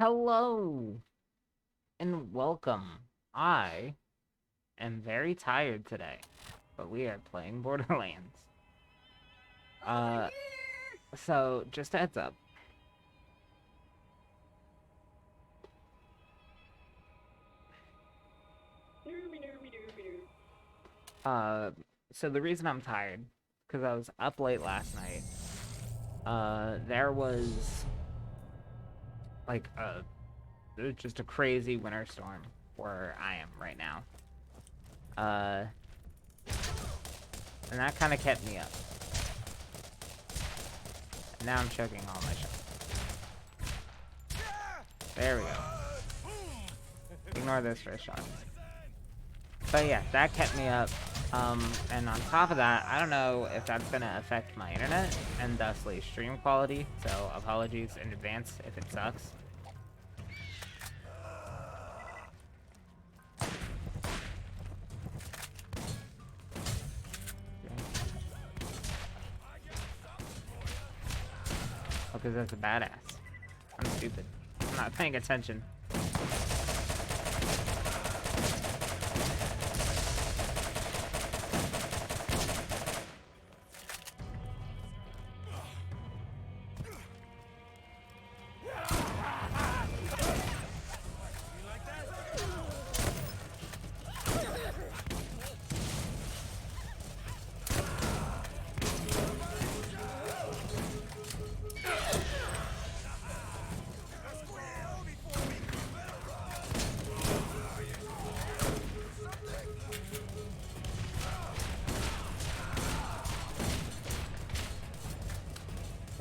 Hello and welcome. I am very tired today, but we are playing Borderlands. Uh, so just a heads up. Uh, so the reason I'm tired, because I was up late last night. There was like just a crazy winter storm where I am right now. Uh, and that kind of kept me up. Now I'm choking all my shots. There we go. Ignore this first shot. But yeah, that kept me up. And on top of that, I don't know if that's gonna affect my internet and thusly stream quality, so apologies in advance if it sucks. Oh, because that's a badass. I'm stupid. I'm not paying attention.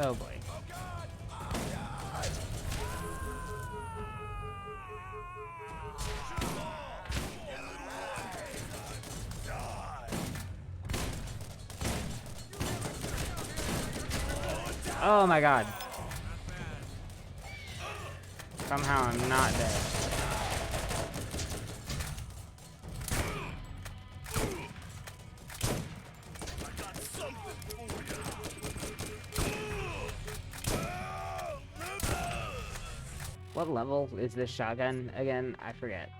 Oh boy. Oh my god. Somehow I'm not dead. What level is this shotgun again? I forget.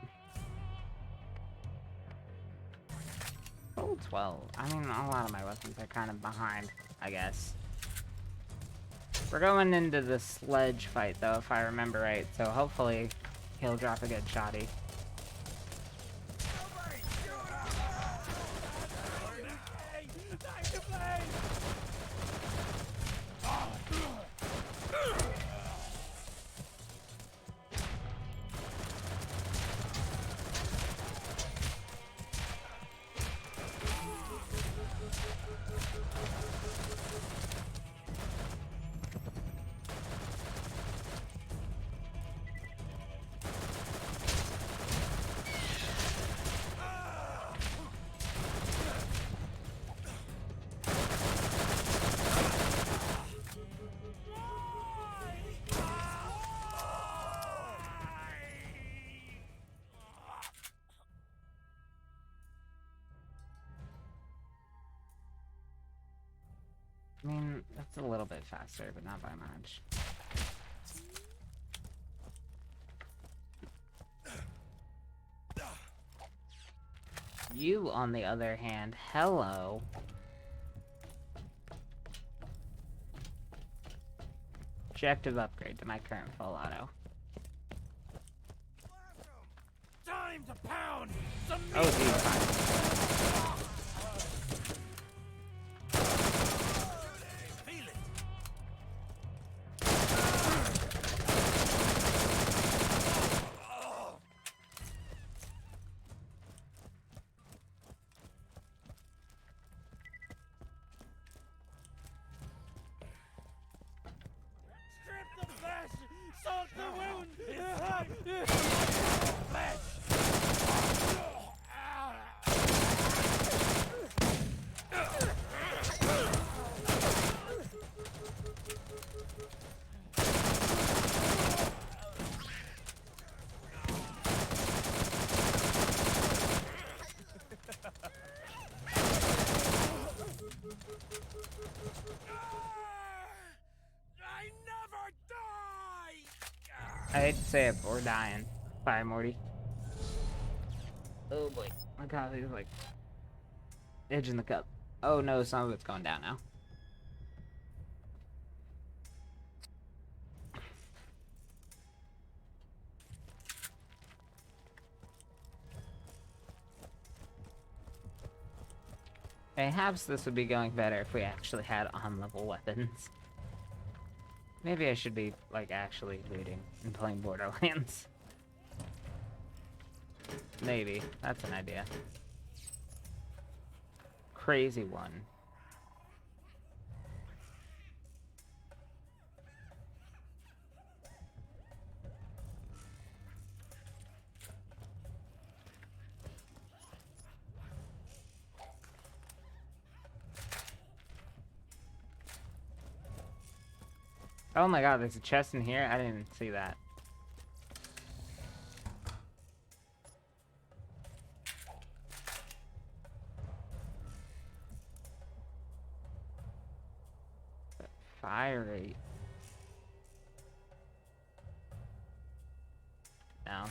Level 12. I mean, a lot of my weapons are kind of behind, I guess. We're going into the sledge fight, though, if I remember right, so hopefully he'll drop a good shotty. I mean, that's a little bit faster, but not by much. You, on the other hand, hello. Objective upgrade to my current full auto. Time to pound some meat. Oh, geez, fine. Feel it. Strip the flesh, salt the wound. Flesh. I hate to say it, but we're dying. Bye, Morty. Oh boy. My god, he's like edging the cup. Oh no, some of it's going down now. Perhaps this would be going better if we actually had on-level weapons. Maybe I should be, like, actually looting and playing Borderlands. Maybe. That's an idea. Crazy one. Oh my god, there's a chest in here? I didn't even see that. Fire rate. No.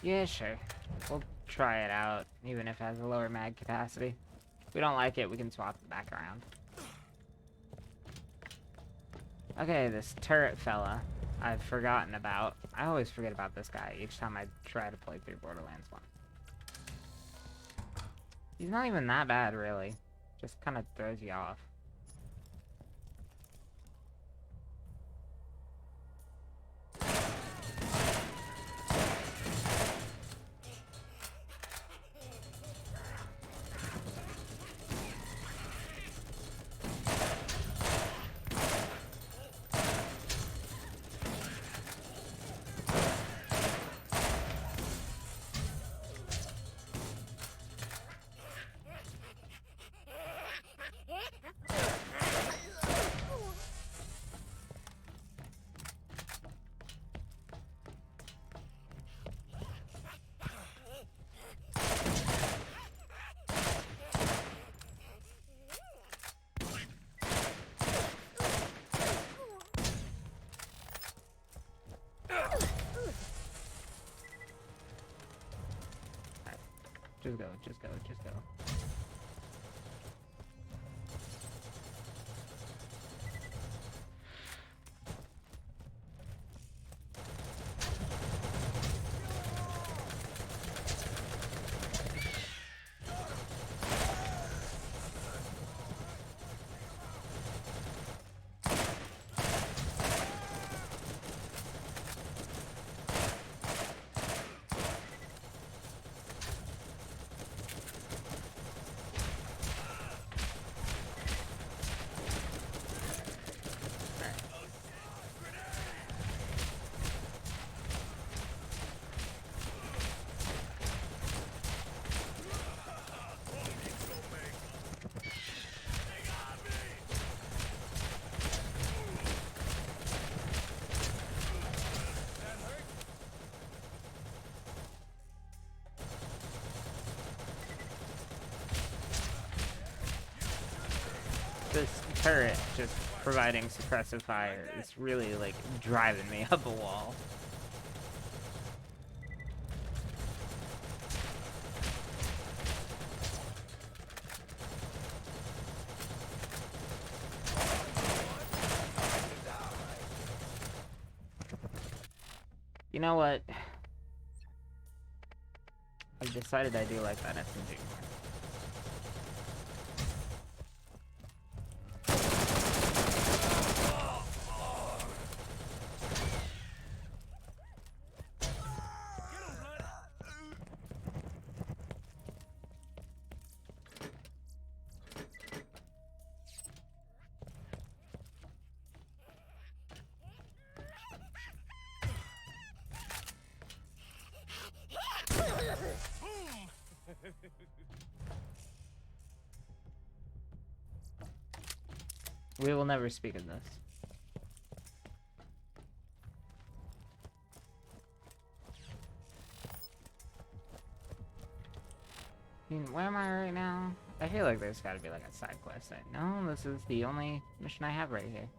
Yeah, sure. We'll try it out, even if it has a lower mag capacity. If we don't like it, we can swap it back around. Okay, this turret fella I've forgotten about. I always forget about this guy each time I try to play through Borderlands 1. He's not even that bad, really. Just kind of throws you off. Just go, just go, just go. This turret just providing suppressive fire is really, like, driving me up a wall. You know what? I've decided I do like that SMG more. We will never speak of this. mean, where am I right now? I feel like there's gotta be like a side quest. No, this is the only mission I have right here.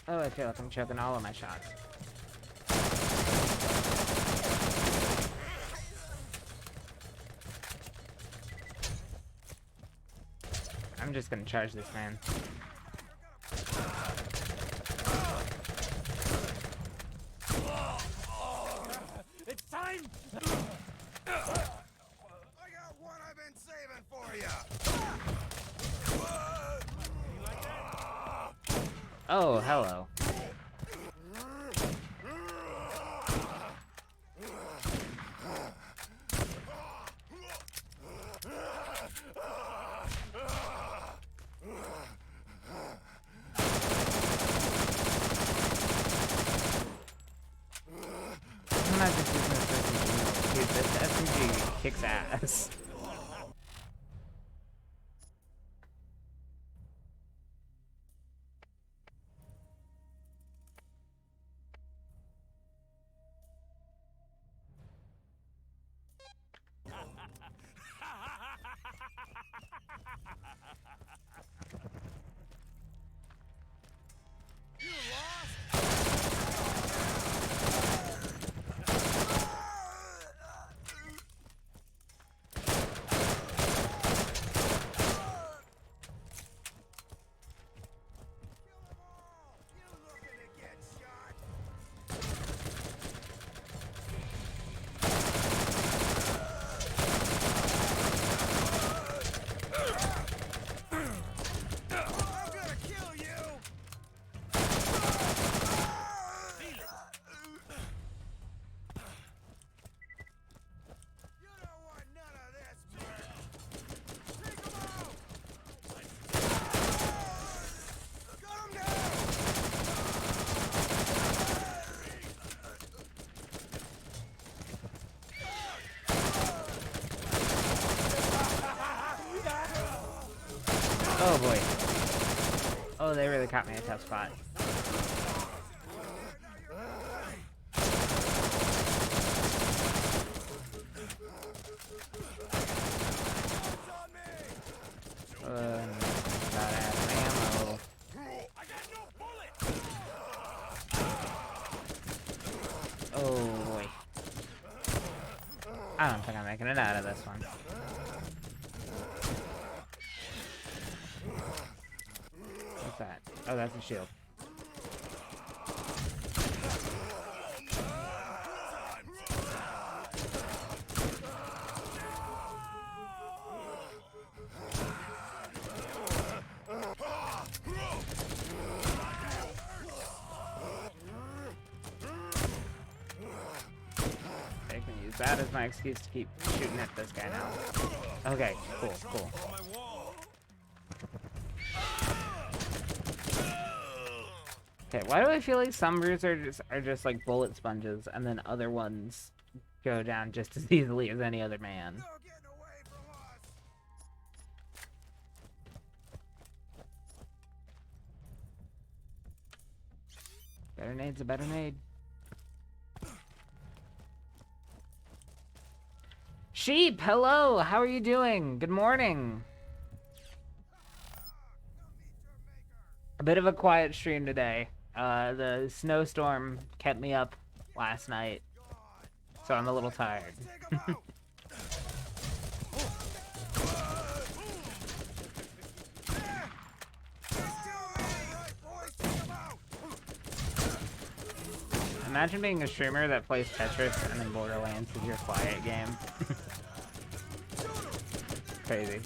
Oh, I feel like I'm choking all of my shots. I'm just gonna charge this man. It's time! I got one I've been saving for you! Oh, hello. I'm not just using this SMG. Dude, this SMG kicks ass. Oh boy. Oh, they really caught me in a tough spot. Badass ammo. Oh boy. I don't think I'm making it out of this one. What's that? Oh, that's a shield. I can use that as my excuse to keep shooting at this guy now. Okay, cool, cool. Okay, why do I feel like some routes are just like bullet sponges, and then other ones go down just as easily as any other man? Better nade's a better nade. Sheep, hello! How are you doing? Good morning! A bit of a quiet stream today. The snowstorm kept me up last night, so I'm a little tired. Imagine being a streamer that plays Tetris and then Borderlands is your quiet game. Crazy.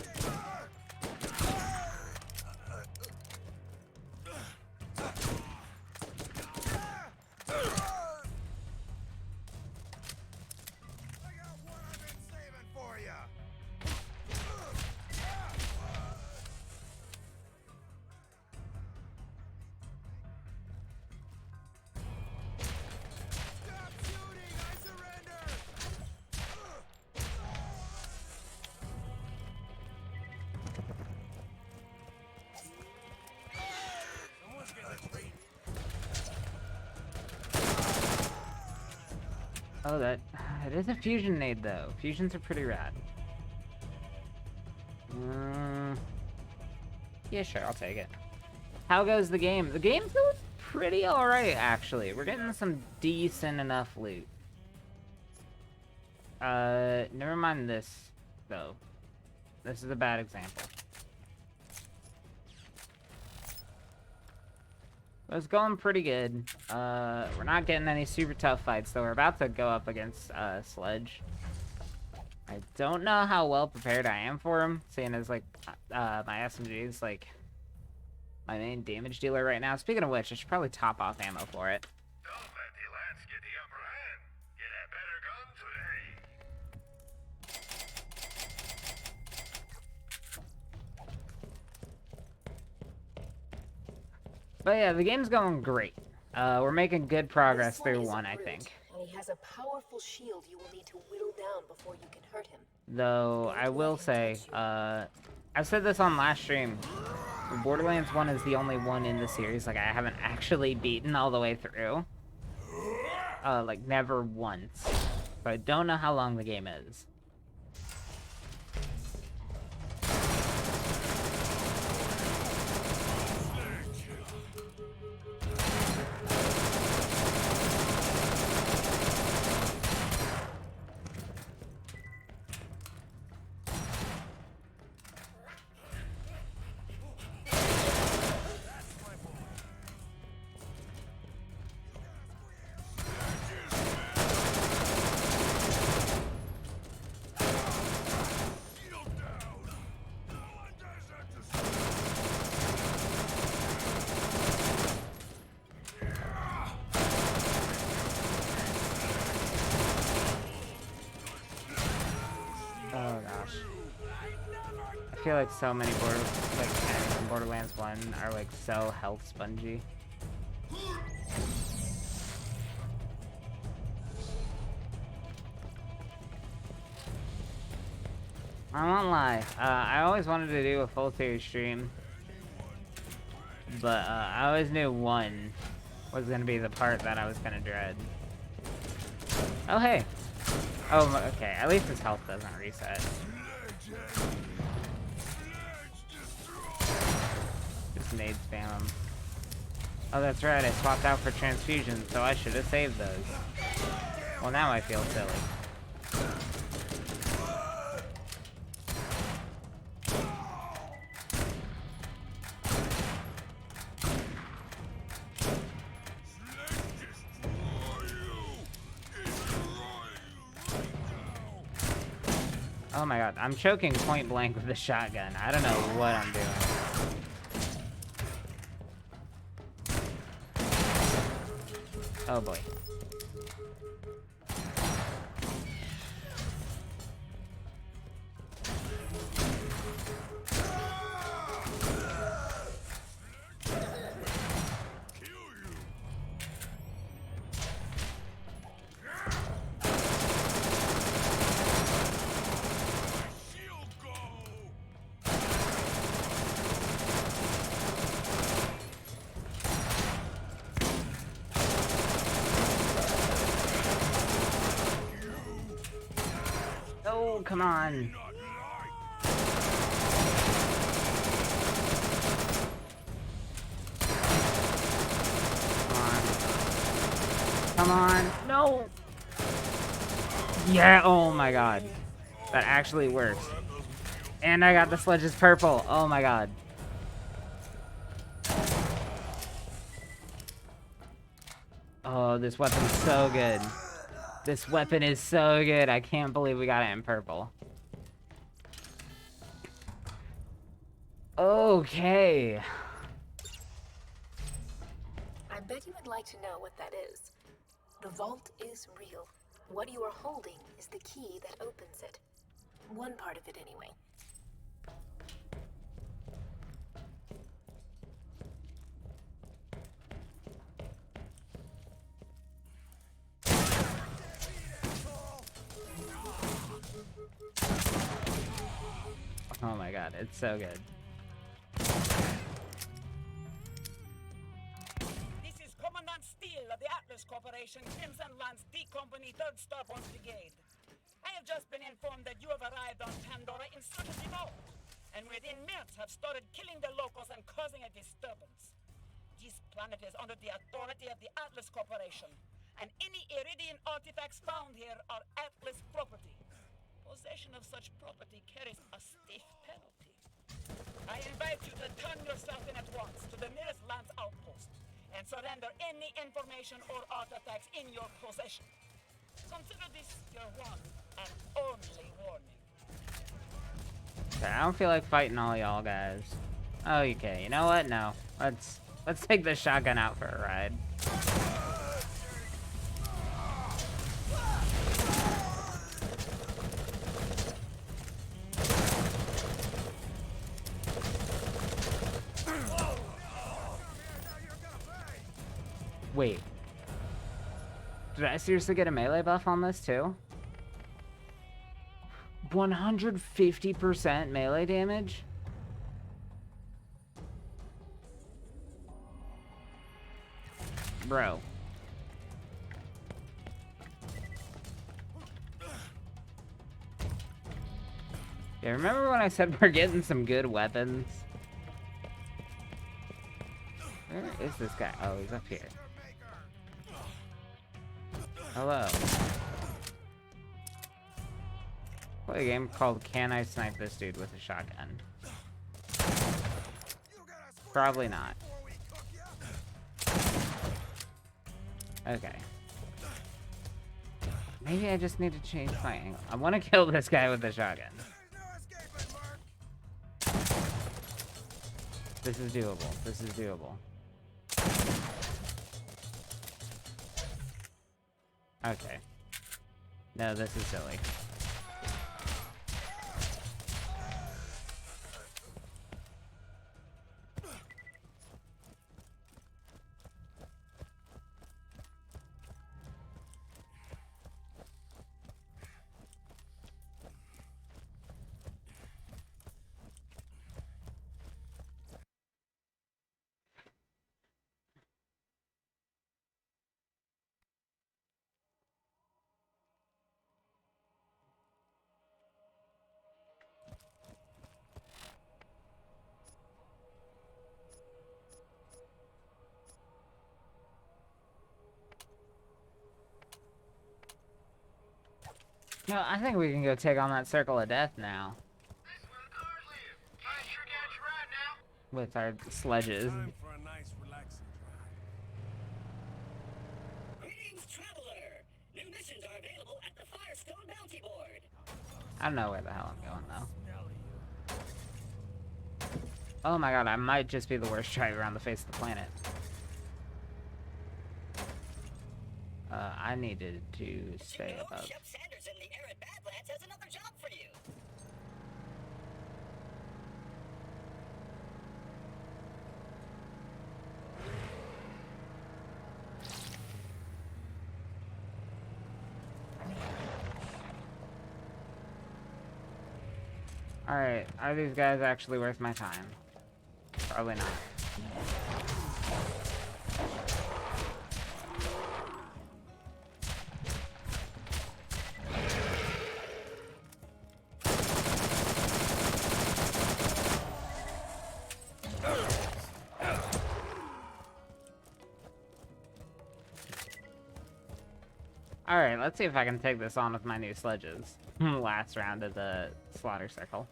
Oh, it is a fusion nade though. Fusions are pretty rad. Yeah, sure, I'll take it. How goes the game? The game's going pretty alright, actually. We're getting some decent enough loot. Never mind this, though. This is a bad example. But it's going pretty good. We're not getting any super tough fights, though. We're about to go up against, Sledge. I don't know how well prepared I am for him, seeing as, like, my SMG is, like, my main damage dealer right now. Speaking of which, I should probably top off ammo for it. Don't let the lads get the upper hand. Get a better gun today. But yeah, the game's going great. We're making good progress This one through is a one, I brute, think. And he has a powerful shield you will need to whittle down before you can hurt him. Though, I will say, I've said this on last stream, Borderlands 1 is the only one in the series, like, I haven't actually beaten all the way through. Like, never once. But I don't know how long the game is. Oh gosh. I feel like so many enemies in Borderlands 1 are like so health spongy. I won't lie, I always wanted to do a full series stream, but I always knew 1 was gonna be the part that I was gonna dread. Oh hey! Oh, okay, at least his health doesn't reset. Just nade spam him. Oh, that's right, I swapped out for transfusion, so I should have saved those. Well, now I feel silly. Oh my god, I'm choking point blank with the shotgun. I don't know what I'm doing. Oh boy. Oh, come on. Come on. No. Yeah, oh my god. That actually works. And I got the Sledge's purple. Oh my god. Oh, this weapon's so good. This weapon is so good. I can't believe we got it in purple. Okay. I bet you would like to know what that is. The vault is real. What you are holding is the key that opens it. One part of it, anyway. Oh my god, it's so good. This is Commandant Steele of the Atlas Corps. Corporation, Crimson Lance D Company, 3rd Starpoint Brigade. I have just been informed that you have arrived on Pandora in search of the vault, and within minutes have started killing the locals and causing a disturbance. This planet is under the authority of the Atlas Corporation, and any Iridian artifacts found here are Atlas property. Possession of such property carries a stiff penalty. I invite you to turn yourself in at once to the nearest Lance outpost and surrender any information or artifacts in your possession. Consider this your one and only warning. Okay, I don't feel like fighting all y'all guys. Oh, okay. You know what? No. Let's take the shotgun out for a ride. Wait. Did I seriously get a melee buff on this too? 150% melee damage? Bro. Yeah, remember when I said we're getting some good weapons? Where is this guy? Oh, he's up here. Hello. Play a game called Can I Snipe This Dude with a Shotgun? Probably not. Okay. Maybe I just need to change my angle. I want to kill this guy with a shotgun. This is doable. This is doable. Okay. No, this is silly. No, I think we can go take on that circle of death now. That's where the cars live. I sure got you right now. With our sledges. Time for a nice, relaxing drive. Greetings, traveler! New missions are available at the Firestone Bounty Board. I don't know where the hell I'm going though. Oh my god, I might just be the worst driver on the face of the planet. I needed to stay above. Shep Sanders in the arid Badlands has another job for you. Alright, are these guys actually worth my time? Probably not. Alright, let's see if I can take this on with my new sledges. Last round of the slaughter circle.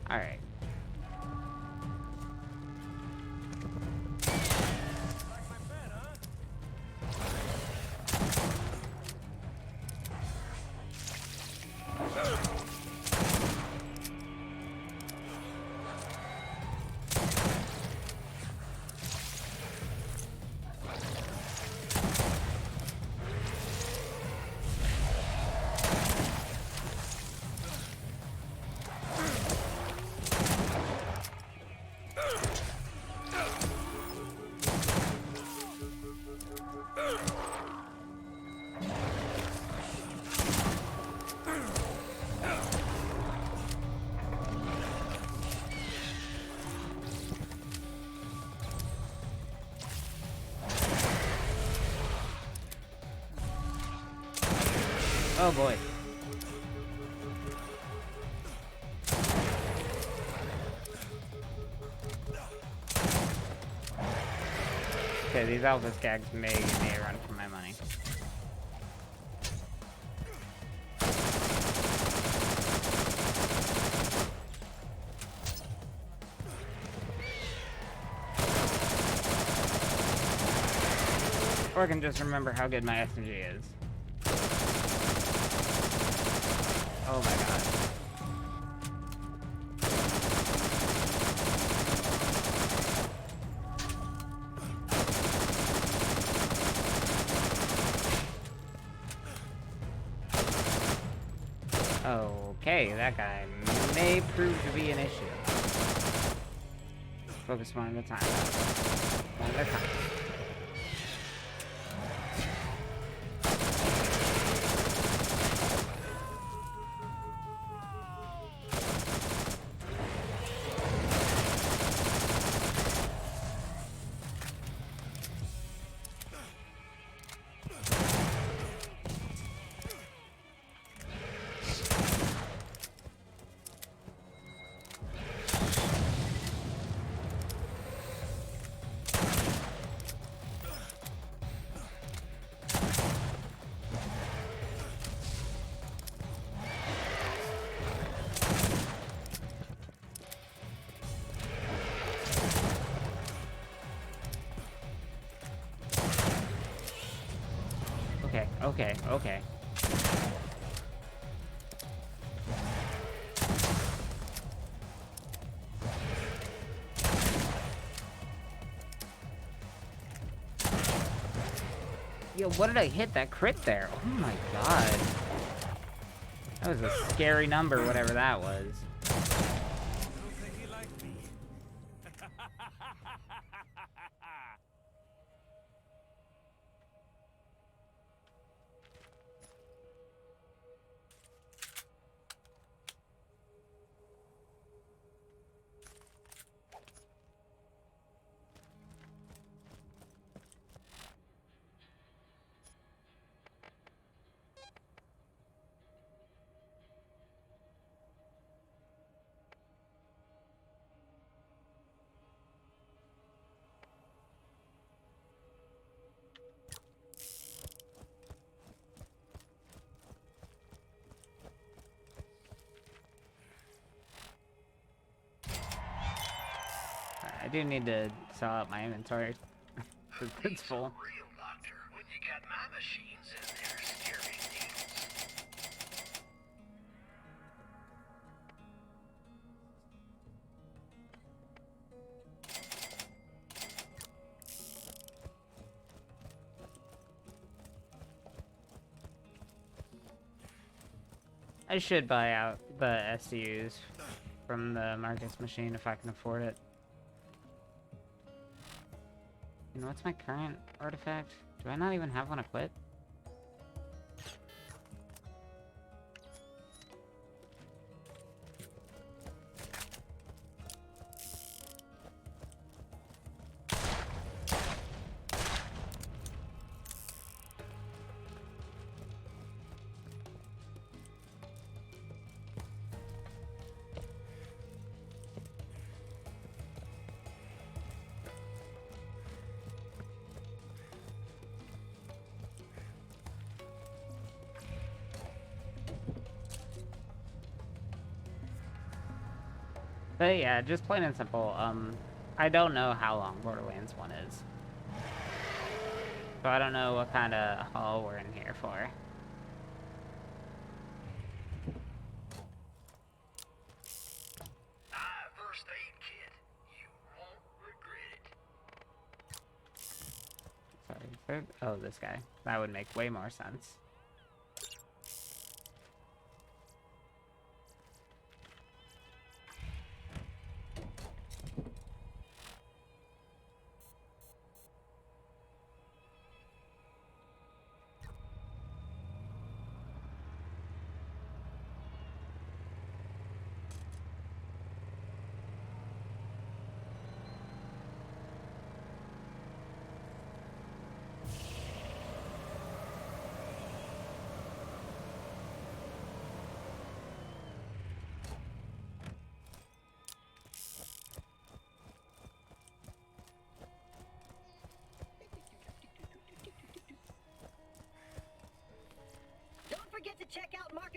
Alright. Oh boy. Okay, these Elvis gags may run for my money. Or I can just remember how good my SMG is. Oh my god. Okay, that guy may prove to be an issue. Focus one at a time. One at a time. Okay. Yo, what did I hit? That crit there? Oh my god. That was a scary number, whatever that was. I don't think he liked me. I do need to sell out my inventory. It's full. Real doctor, when you got my machines in there steering deals. I should buy out the SCUs from the Marcus machine if I can afford it. You know, what's my current artifact? Do I not even have one equipped? But yeah, just plain and simple, I don't know how long Borderlands 1 is. So I don't know what kind of haul we're in here for. First aid kit. You won't regret it. Sorry, oh, this guy. That would make way more sense.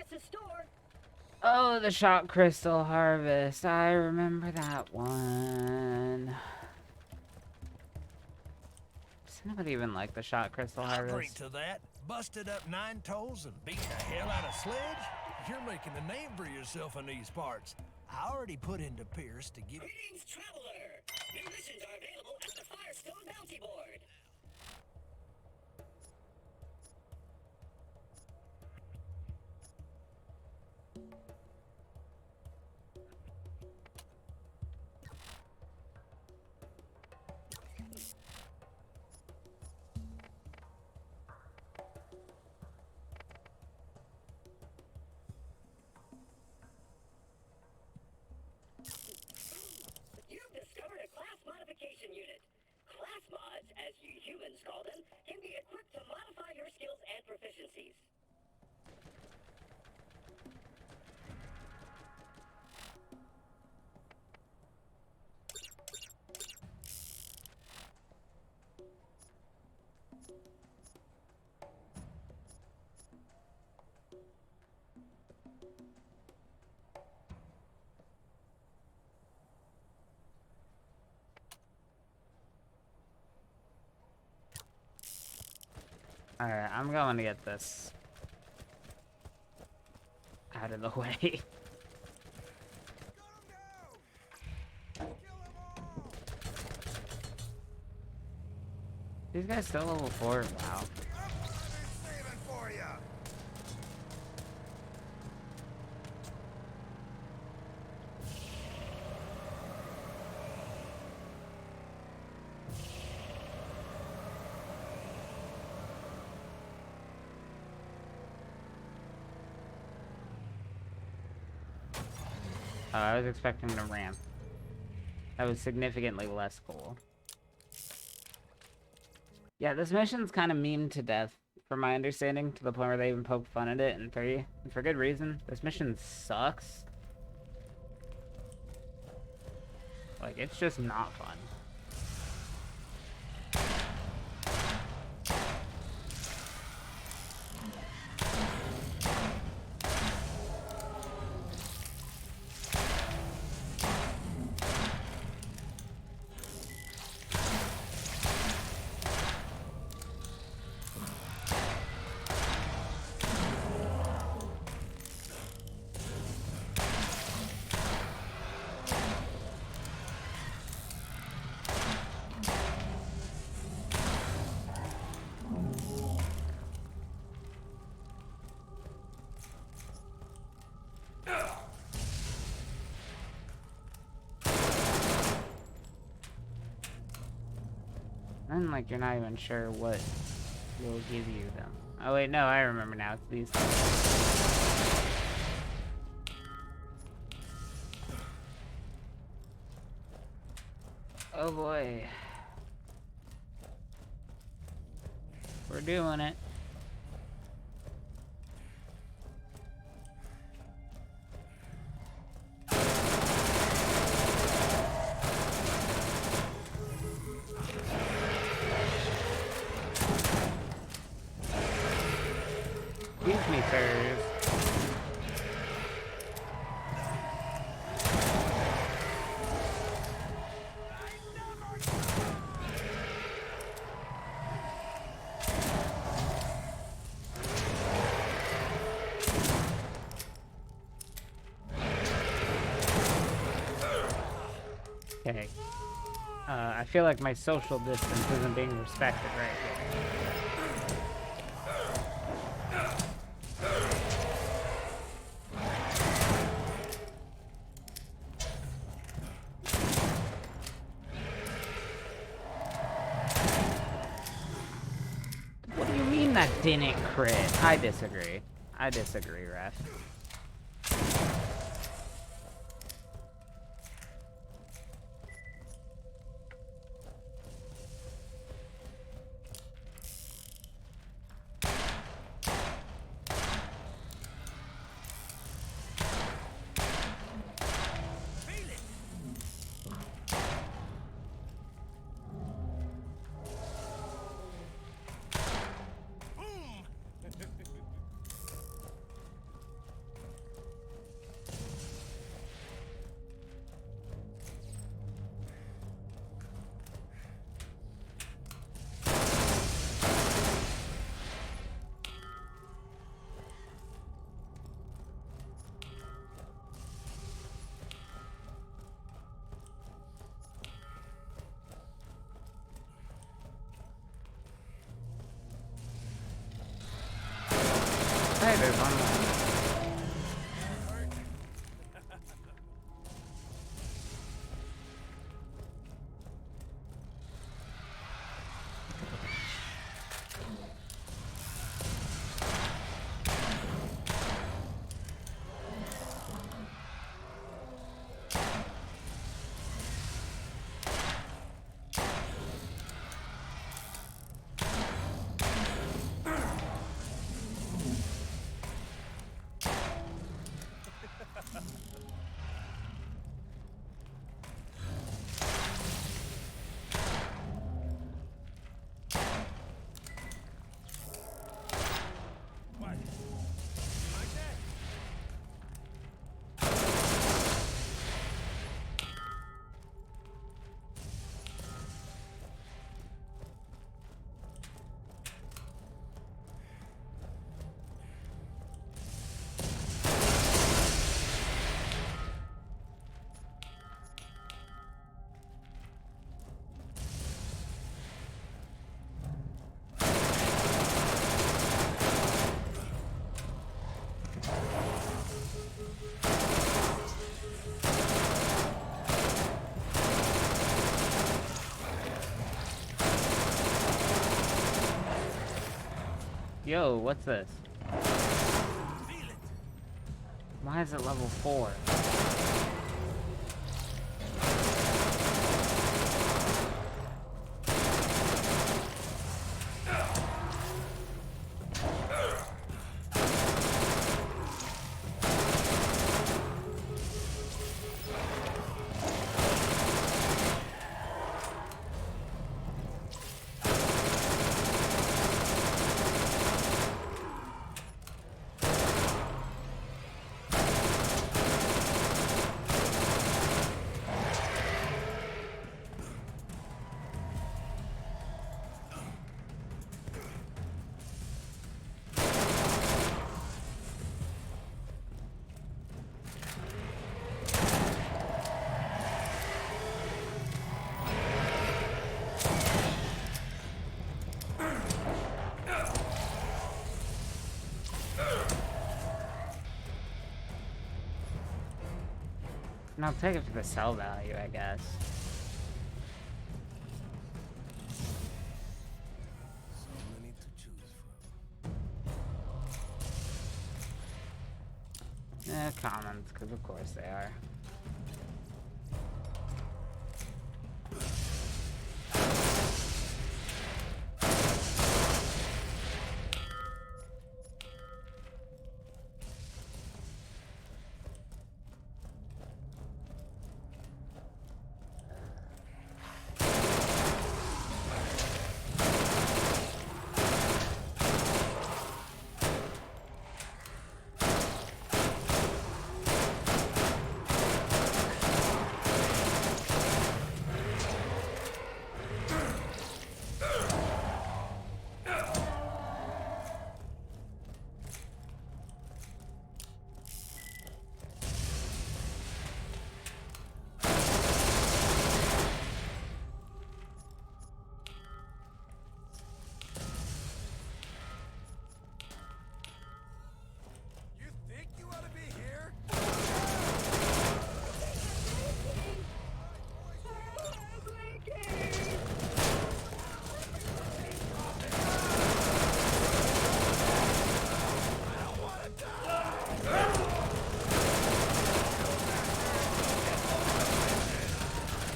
boss's store. Oh, the shot crystal harvest. I remember that one. Does anybody even like the shot crystal I'll drink harvest? to that. Busted up 9 toes and beat the hell out of Sledge? You're making a name for yourself in these parts. I already put into Pierce to give... Greetings, traveler. New missions are available at the Firestone Bounty Board. You've discovered a class modification unit. Class mods, as you humans call them, can be equipped to modify your skills and proficiencies. Alright, I'm going to get this out of the way. These guys still level 4? Wow. I've been saving for ya. Oh, I was expecting to ramp. That was significantly less cool. Yeah, this mission's kind of meme to death, from my understanding, to the point where they even poked fun at it in 3, and for good reason. This mission sucks. Like, it's just not fun. And like you're not even sure what will give you them. Oh wait, no, I remember now. It's these things. Oh boy. We're doing it. Excuse me, sirs. Okay. I feel like my social distance isn't being respected right here. What do you mean that didn't crit? I disagree. I disagree, ref. One more. Yo, what's this? Why is it level 4? And I'll take it for the sell value, I guess. So many to choose from. Commons, because of course they are. You think you ought to be here?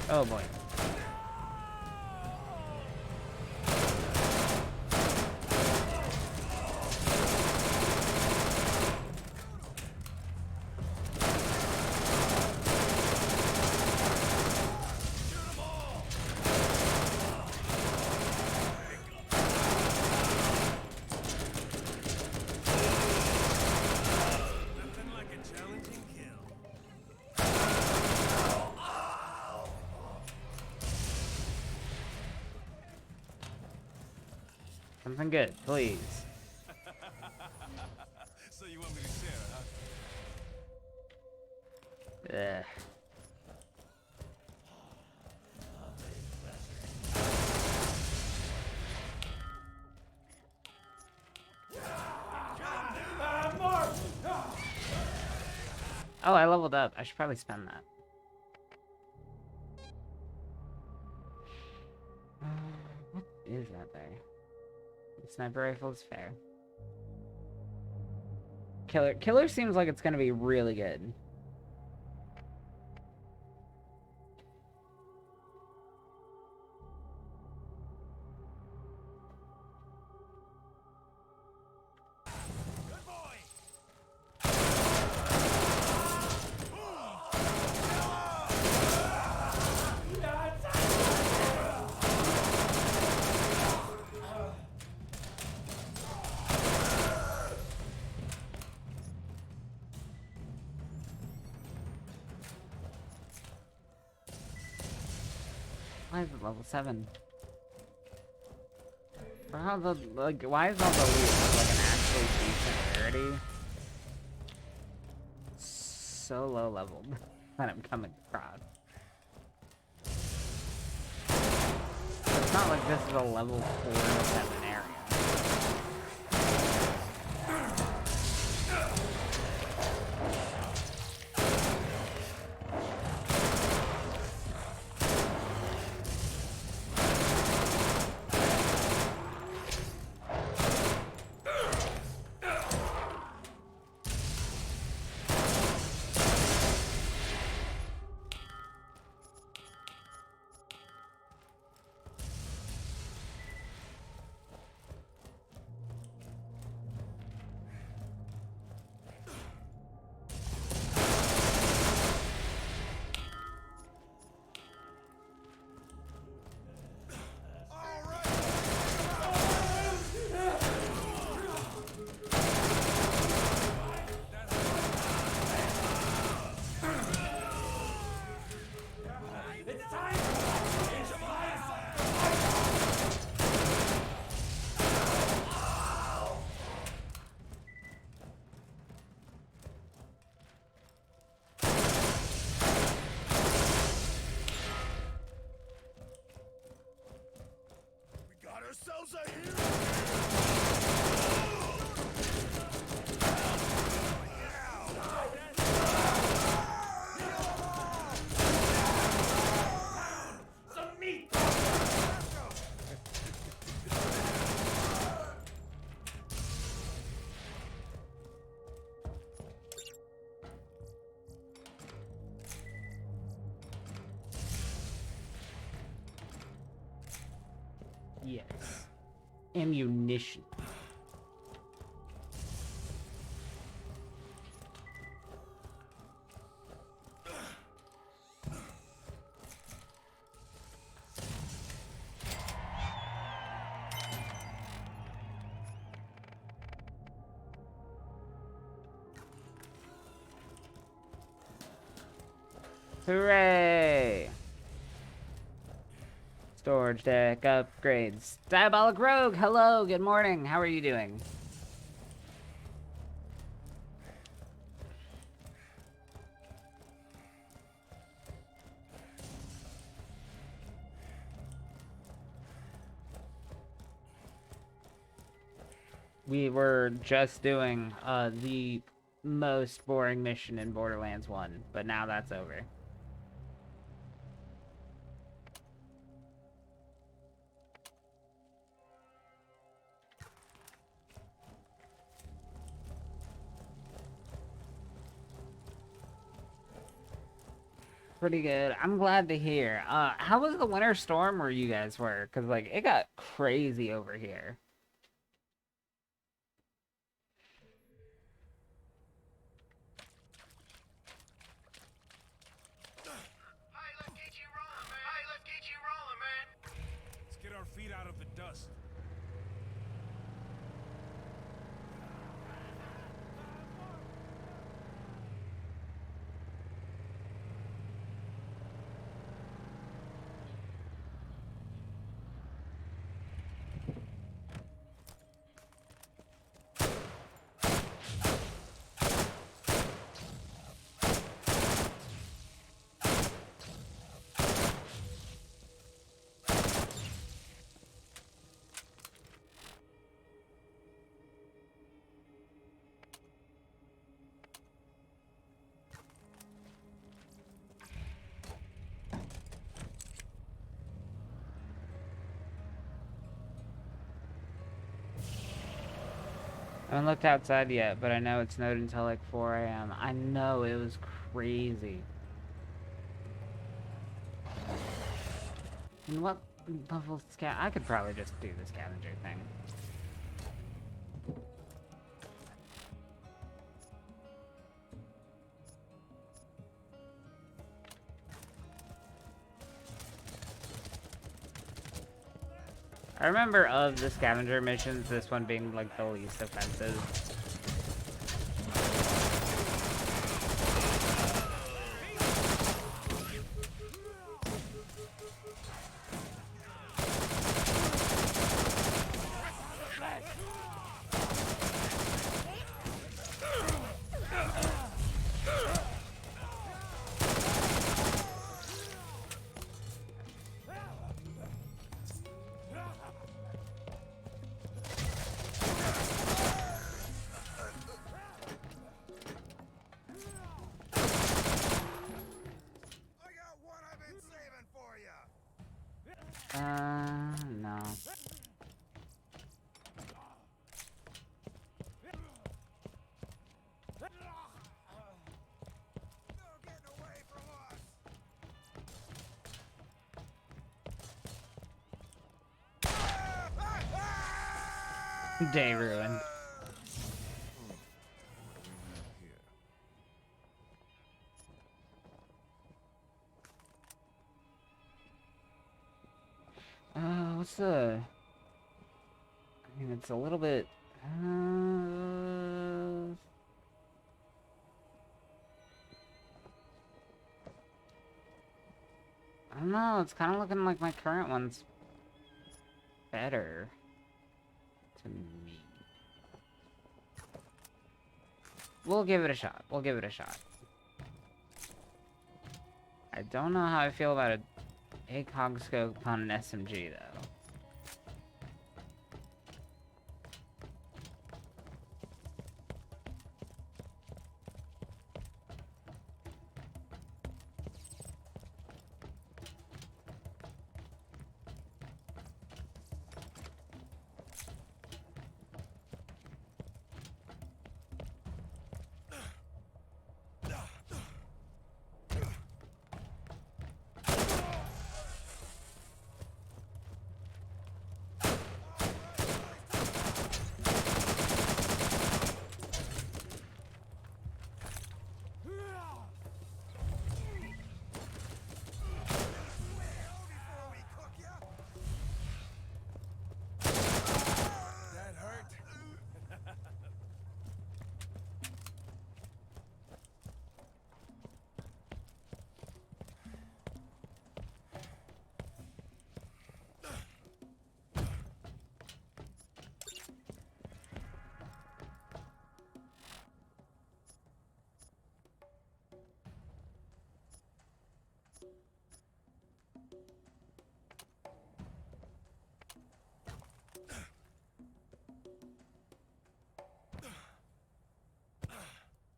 Oh boy. Nothing like a challenging kill. Something good, please. So you want me to share it, huh? Ugh. Oh, I leveled up. I should probably spend that. What is that there? The sniper rifle is fair. Killer seems like it's gonna be really good. Good boy. Why is it level 7? For how the, like, why is all the loot like an actually decent rarity? So low leveled that I'm coming across. It's not like this is a level 4 to 7 area. All right. We got ourselves a hero. Yes. Ammunition. Hooray! Storage deck upgrades. Diabolic Rogue, hello, good morning. How are you doing? We were just doing the most boring mission in Borderlands 1, but now that's over. Pretty good. I'm glad to hear. How was the winter storm where you guys were? Because, like, it got crazy over here. Let's get our feet out of the dust. I haven't looked outside yet, but I know it snowed until like 4 a.m. I know, it was crazy. And what level I could probably just do the scavenger thing. I remember of the scavenger missions, this one being like the least offensive. No. Day ruined. What's the... I mean, it's a little bit... I don't know, it's kind of looking like my current one's better to me. We'll give it a shot. We'll give it a shot. I don't know how I feel about a ACOG scope on an SMG, though.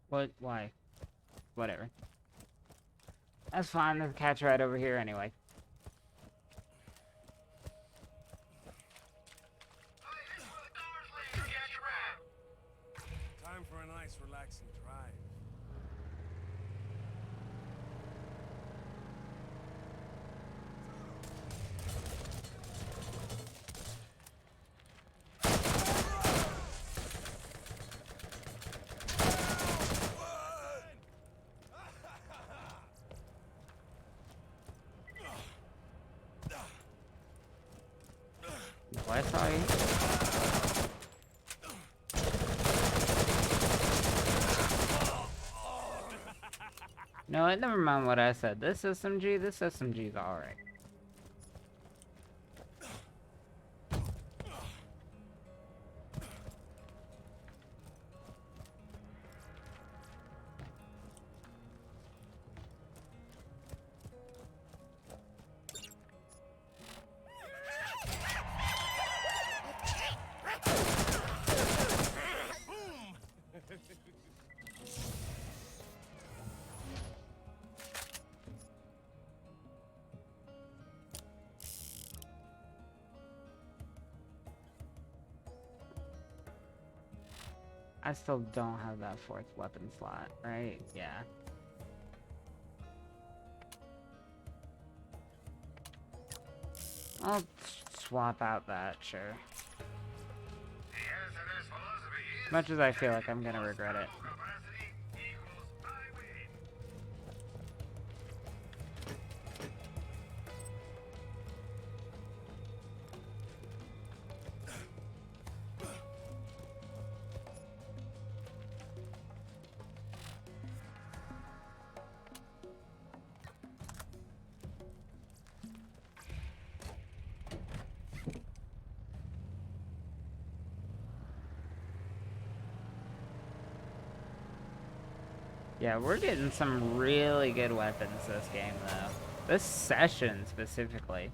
What? Why? Whatever. That's fine, the cat's right over here anyway. Time for a nice, relaxing drive. What? Sorry. No, never mind what I said. This SMG's alright. I still don't have that 4th weapon slot, right? Yeah. I'll swap out that, sure. As much as I feel like I'm gonna regret it. Yeah, we're getting some really good weapons this game, though. This session, specifically.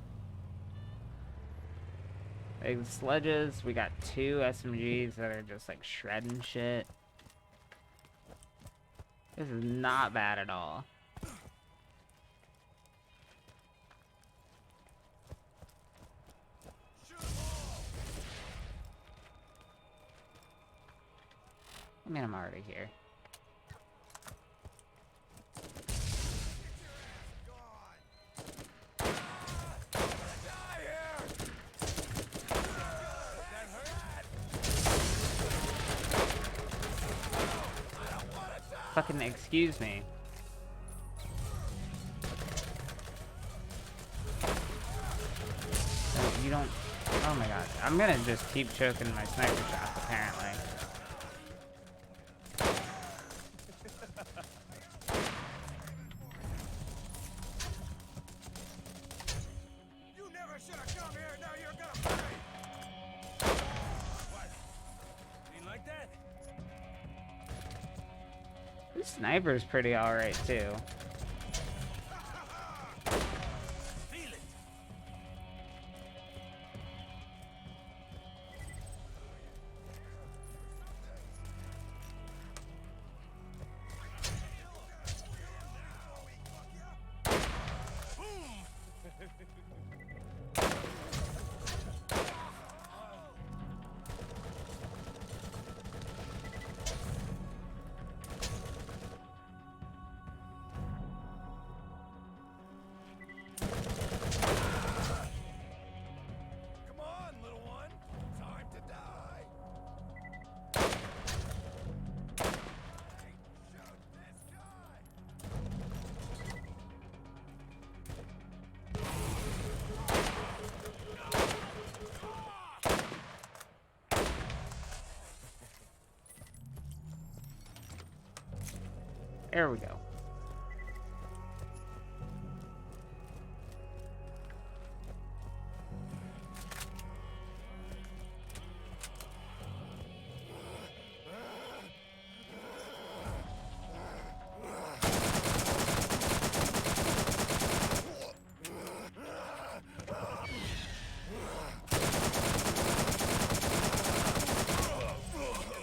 Like, sledges, we got 2 SMGs that are just, like, shredding shit. This is not bad at all. I mean, I'm already here. Fucking excuse me. Oh, you don't... Oh my god. I'm gonna just keep choking my sniper shots, apparently. You never should have come here. Now you're gonna pay. What? You like that? This sniper's pretty alright, too. Feel it. Come on, little one. Time to die. Shoot this guy. There we go.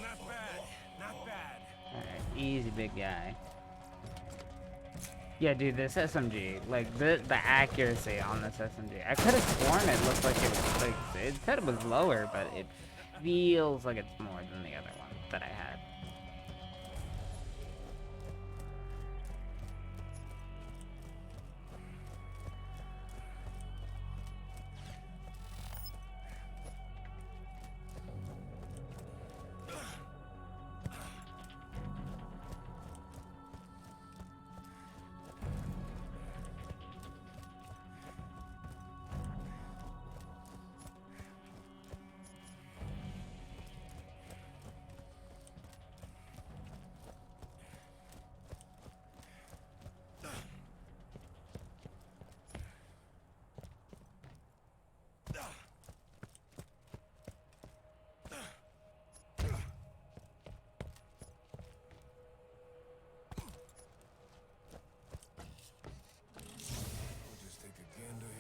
Not bad. Not bad. Alright, easy, big guy. Yeah, dude, this SMG, like, the accuracy on this SMG. I could have sworn it looked like it was, like, it said it was lower, but it feels like it's more than the other one that I had. We'll just take a gander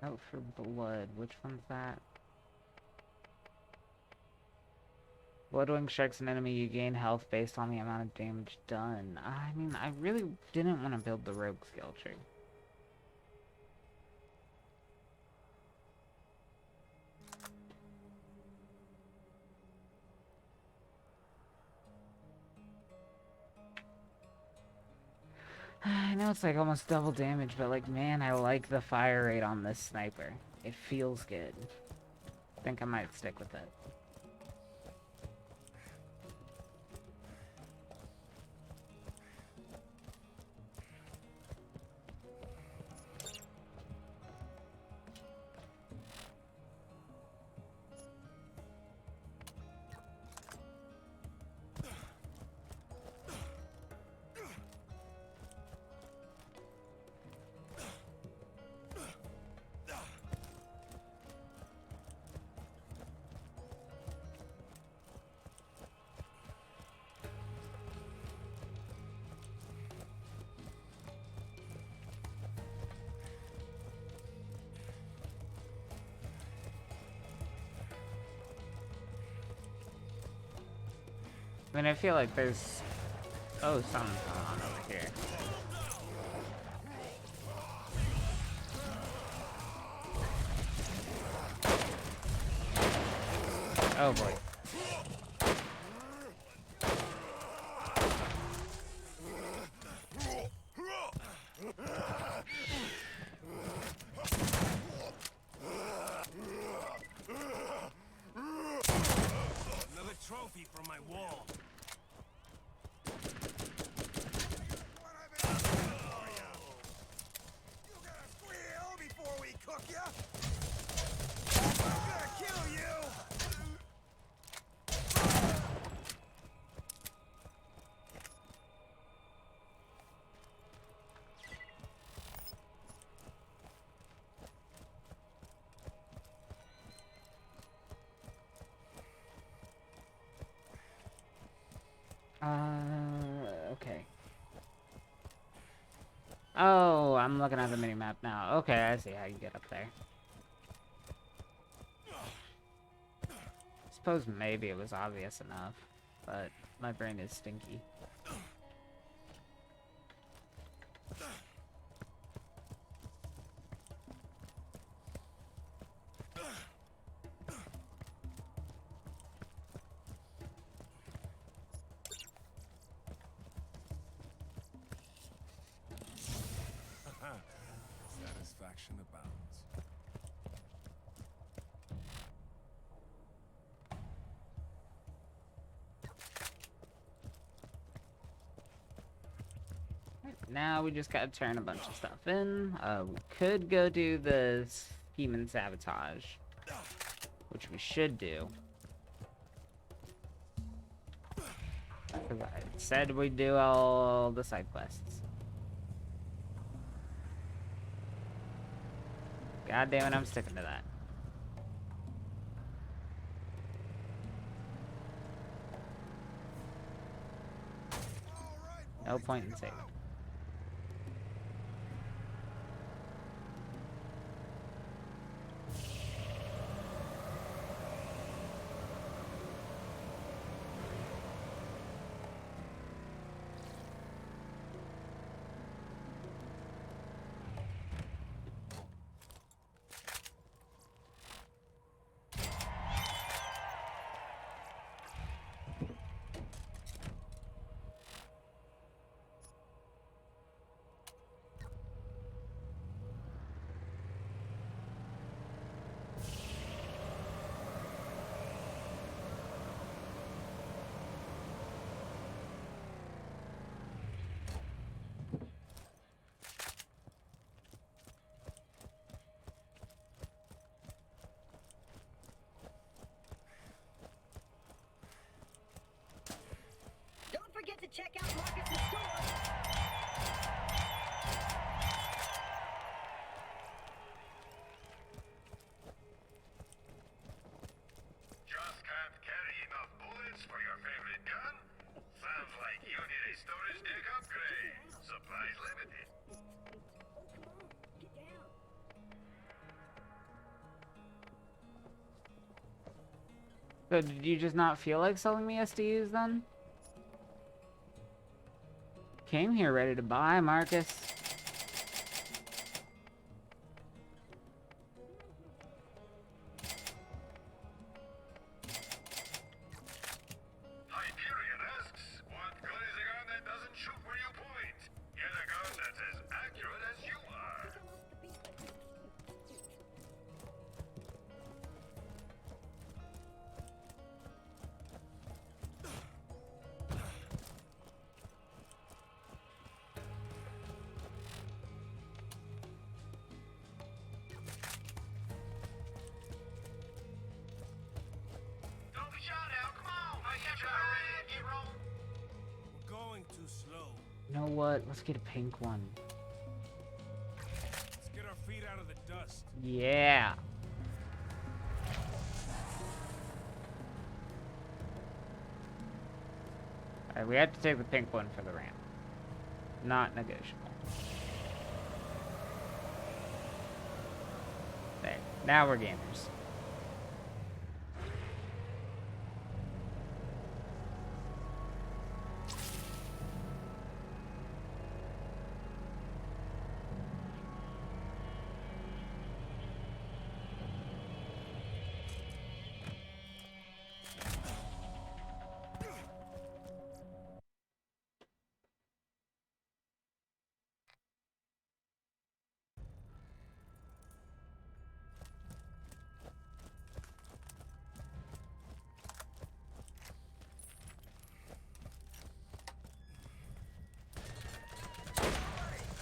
here. Out for blood. Which one's that? Bloodwing strikes an enemy, you gain health based on the amount of damage done. I mean, I really didn't want to build the rogue skill tree. I know it's like almost double damage, but like, man, I like the fire rate on this sniper. It feels good. I think I might stick with it. I mean, I feel like there's... Oh, something's going on over here. Oh boy. Another trophy from my wall. What I've been asking for you. You gonna squeal before we cook ya? I'm gonna kill you. Okay. Oh, I'm looking at the mini-map now. Okay, I see how you get up there. Suppose maybe it was obvious enough, but my brain is stinky. Satisfaction abounds. Now we just gotta turn a bunch of stuff in. We could go do the human sabotage, which we should do. 'Cause I said we'd do all the side quests. God damn it, I'm sticking to that. All right, No boys, point in take 'em saving. out. So did you just not feel like selling me SDUs then? Came here ready to buy, Marcus. Hyperion asks, what good is a gun that doesn't shoot where you point? Get a gun that's as accurate as you are. Don't be shot now, come on! I can't try to get rolling. We're going too slow. You know what? Let's get a pink one. Let's get our feet out of the dust. Yeah. Alright, we have to take the pink one for the ramp. Not negotiable. There. Now we're gamers.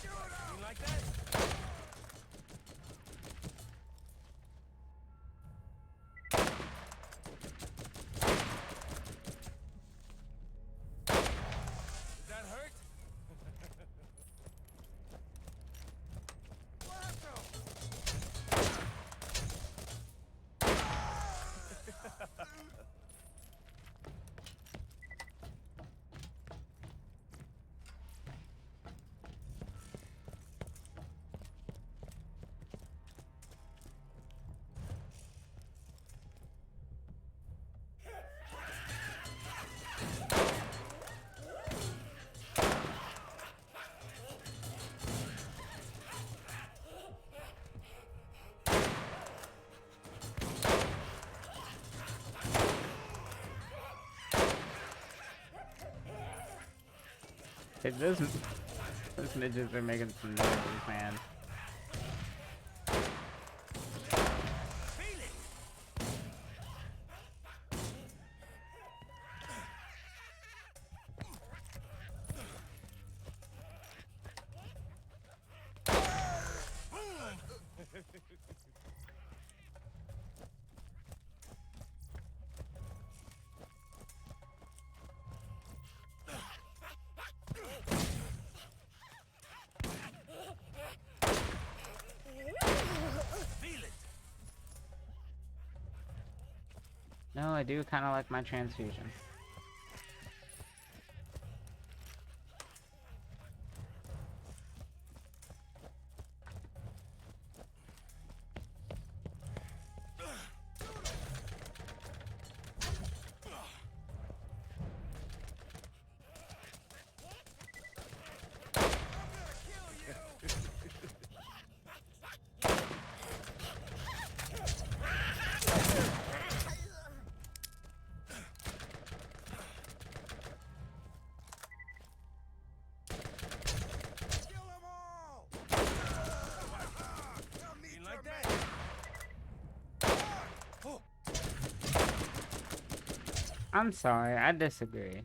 You like that? Did that hurt? Hey, those midgets are making some noises, man. Feel it! Feel it! No, I do kind of like my transfusion. Kill them all! They'll meet You like your that? Oh, I'm sorry, I disagree.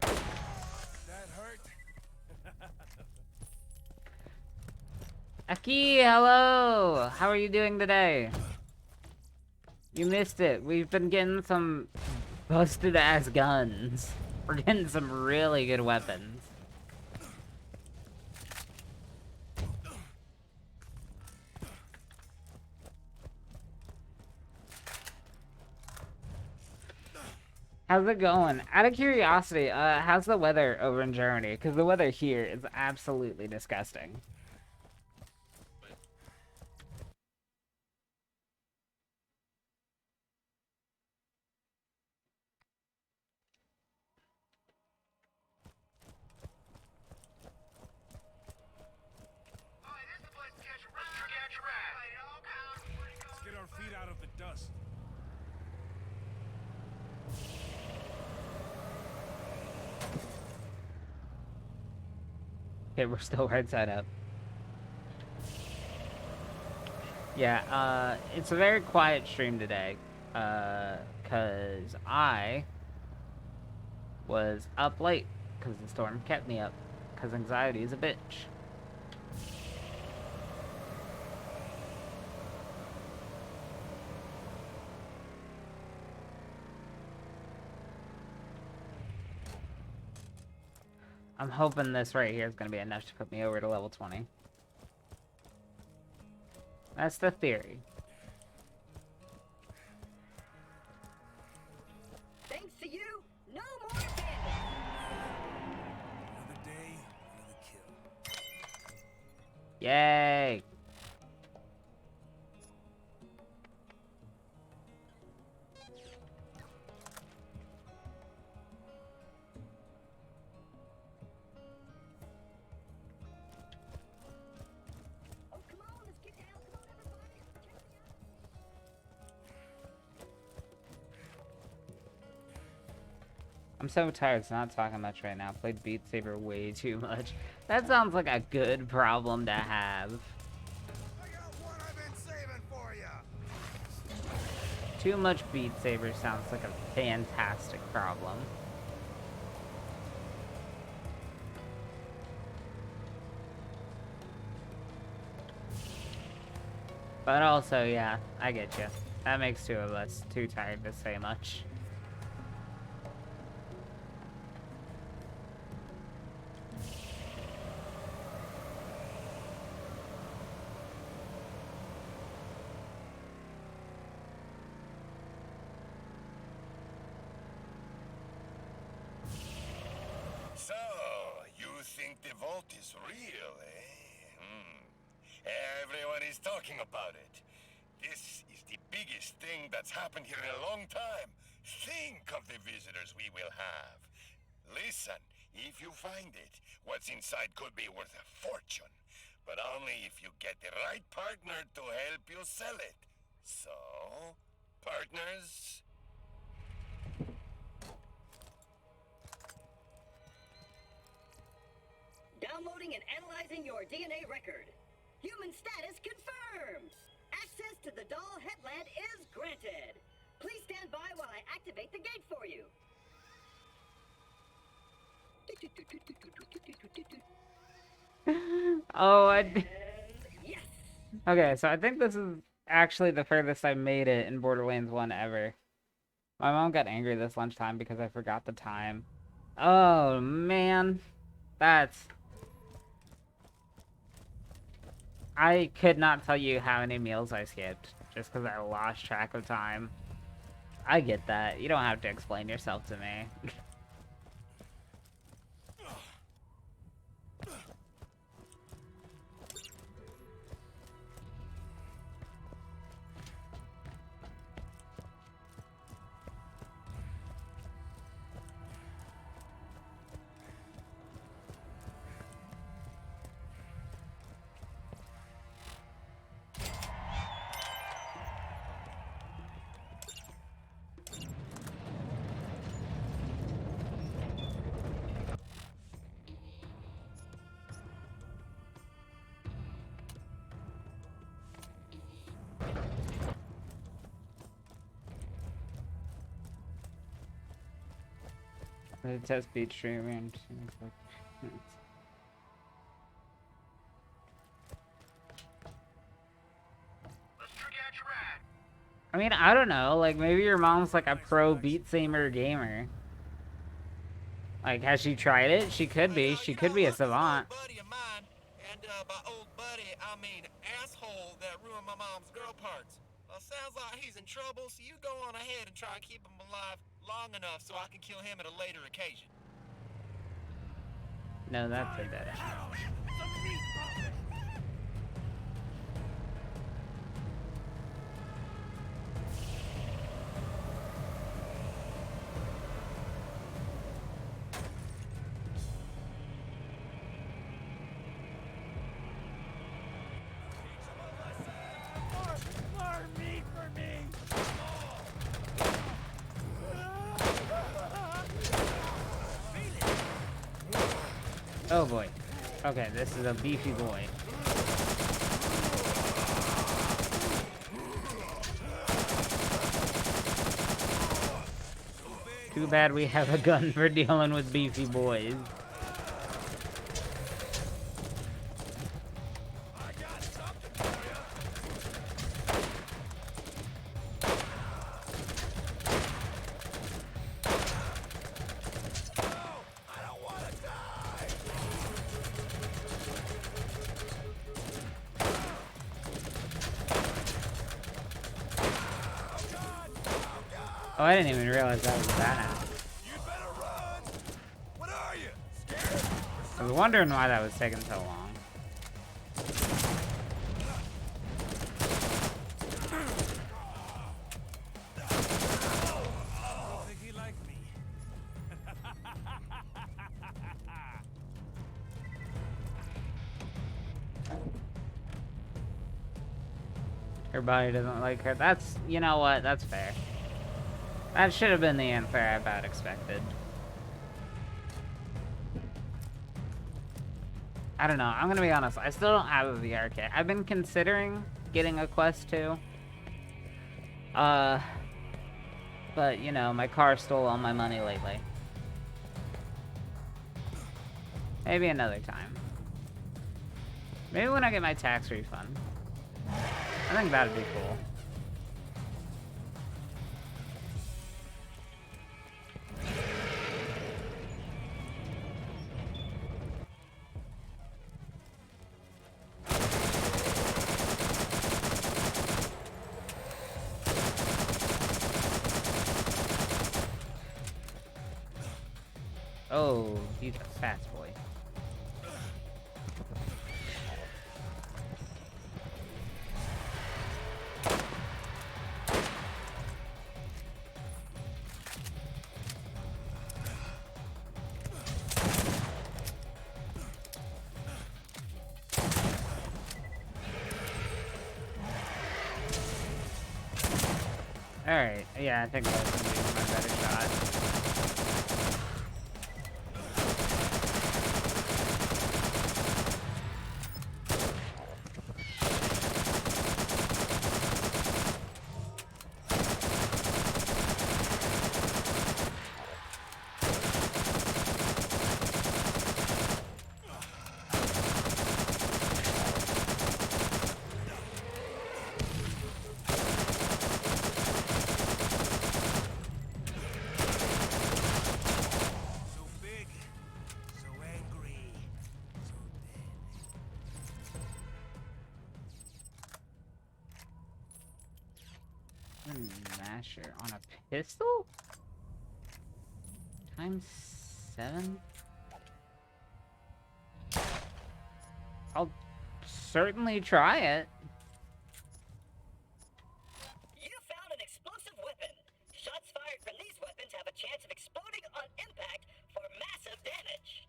that hurt. Aki, hello! How are you doing today? You missed it. We've been getting some busted ass guns. We're getting some really good weapons. How's it going? Out of curiosity, how's the weather over in Germany? Because the weather here is absolutely disgusting. our feet out of the dust. Okay, we're still right side up. Yeah, it's a very quiet stream today. Cause I was up late. Cause the storm kept me up. Cause anxiety is a bitch. I'm hoping this right here is going to be enough to put me over to level 20. That's the theory. Thanks to you, no more abandonment. Another day, another kill. Yay! Oh, come on, let's get down. Come on, everybody. Check me out. I'm so tired, so not talking much right now. Played Beat Saber way too much. That sounds like a good problem to have. I got one I've been saving for you. Too much Beat Saber sounds like a fantastic problem. But also, yeah, I get you. That makes two of us too tired to say much. So, you think the vault is real, eh? Everyone is talking about it. This is the biggest thing that's happened here in a long time. Think of the visitors we will have. Listen, if you find it, what's inside could be worth a fortune. But only if you get the right partner to help you sell it. So, partners? Downloading and analyzing your DNA record. Human status confirmed. Access to the Doll Headland is granted. Please stand by while I activate the gate for you. Oh, And yes. Okay, so I think this is actually the furthest I made it in Borderlands 1 ever. My mom got angry this lunchtime because I forgot the time. Oh, man. That's... I could not tell you how many meals I skipped just because I lost track of time. I get that. You don't have to explain yourself to me. The test beat stream and I mean, I don't know. Like, maybe your mom's like a pro Beat Saber gamer. Like, has she tried it? She could be. She could be a savant. Buddy of mine, and by old buddy, I mean asshole that ruined my mom's girl parts. Well, sounds like he's in trouble, so you go on ahead and try and keep him alive long enough so I can kill him at a later occasion. No, that's a dead end. More meat for Oh boy. Okay, this is a beefy boy. Too bad we have a gun for dealing with beefy boys. Oh, I didn't even realize that was a banner. You better run! What are you? Scared? I was wondering why that was taking so long. I don't think he liked me. Her body doesn't like her. That's, you know what? That's fair. That should have been the answer I about expected. I don't know. I'm gonna be honest. I still don't have a VR kit. I've been considering getting a Quest 2. But, you know, my car stole all my money lately. Maybe another time. Maybe when I get my tax refund. I think that'd be cool. Oh, he's a fast boy. Alright, yeah, I think that's gonna be my better shot. So big, so angry, so dead. Masher on a pistol? Times 7? I'll certainly try it. You found an explosive weapon. Shots fired from these weapons have a chance of exploding on impact for massive damage.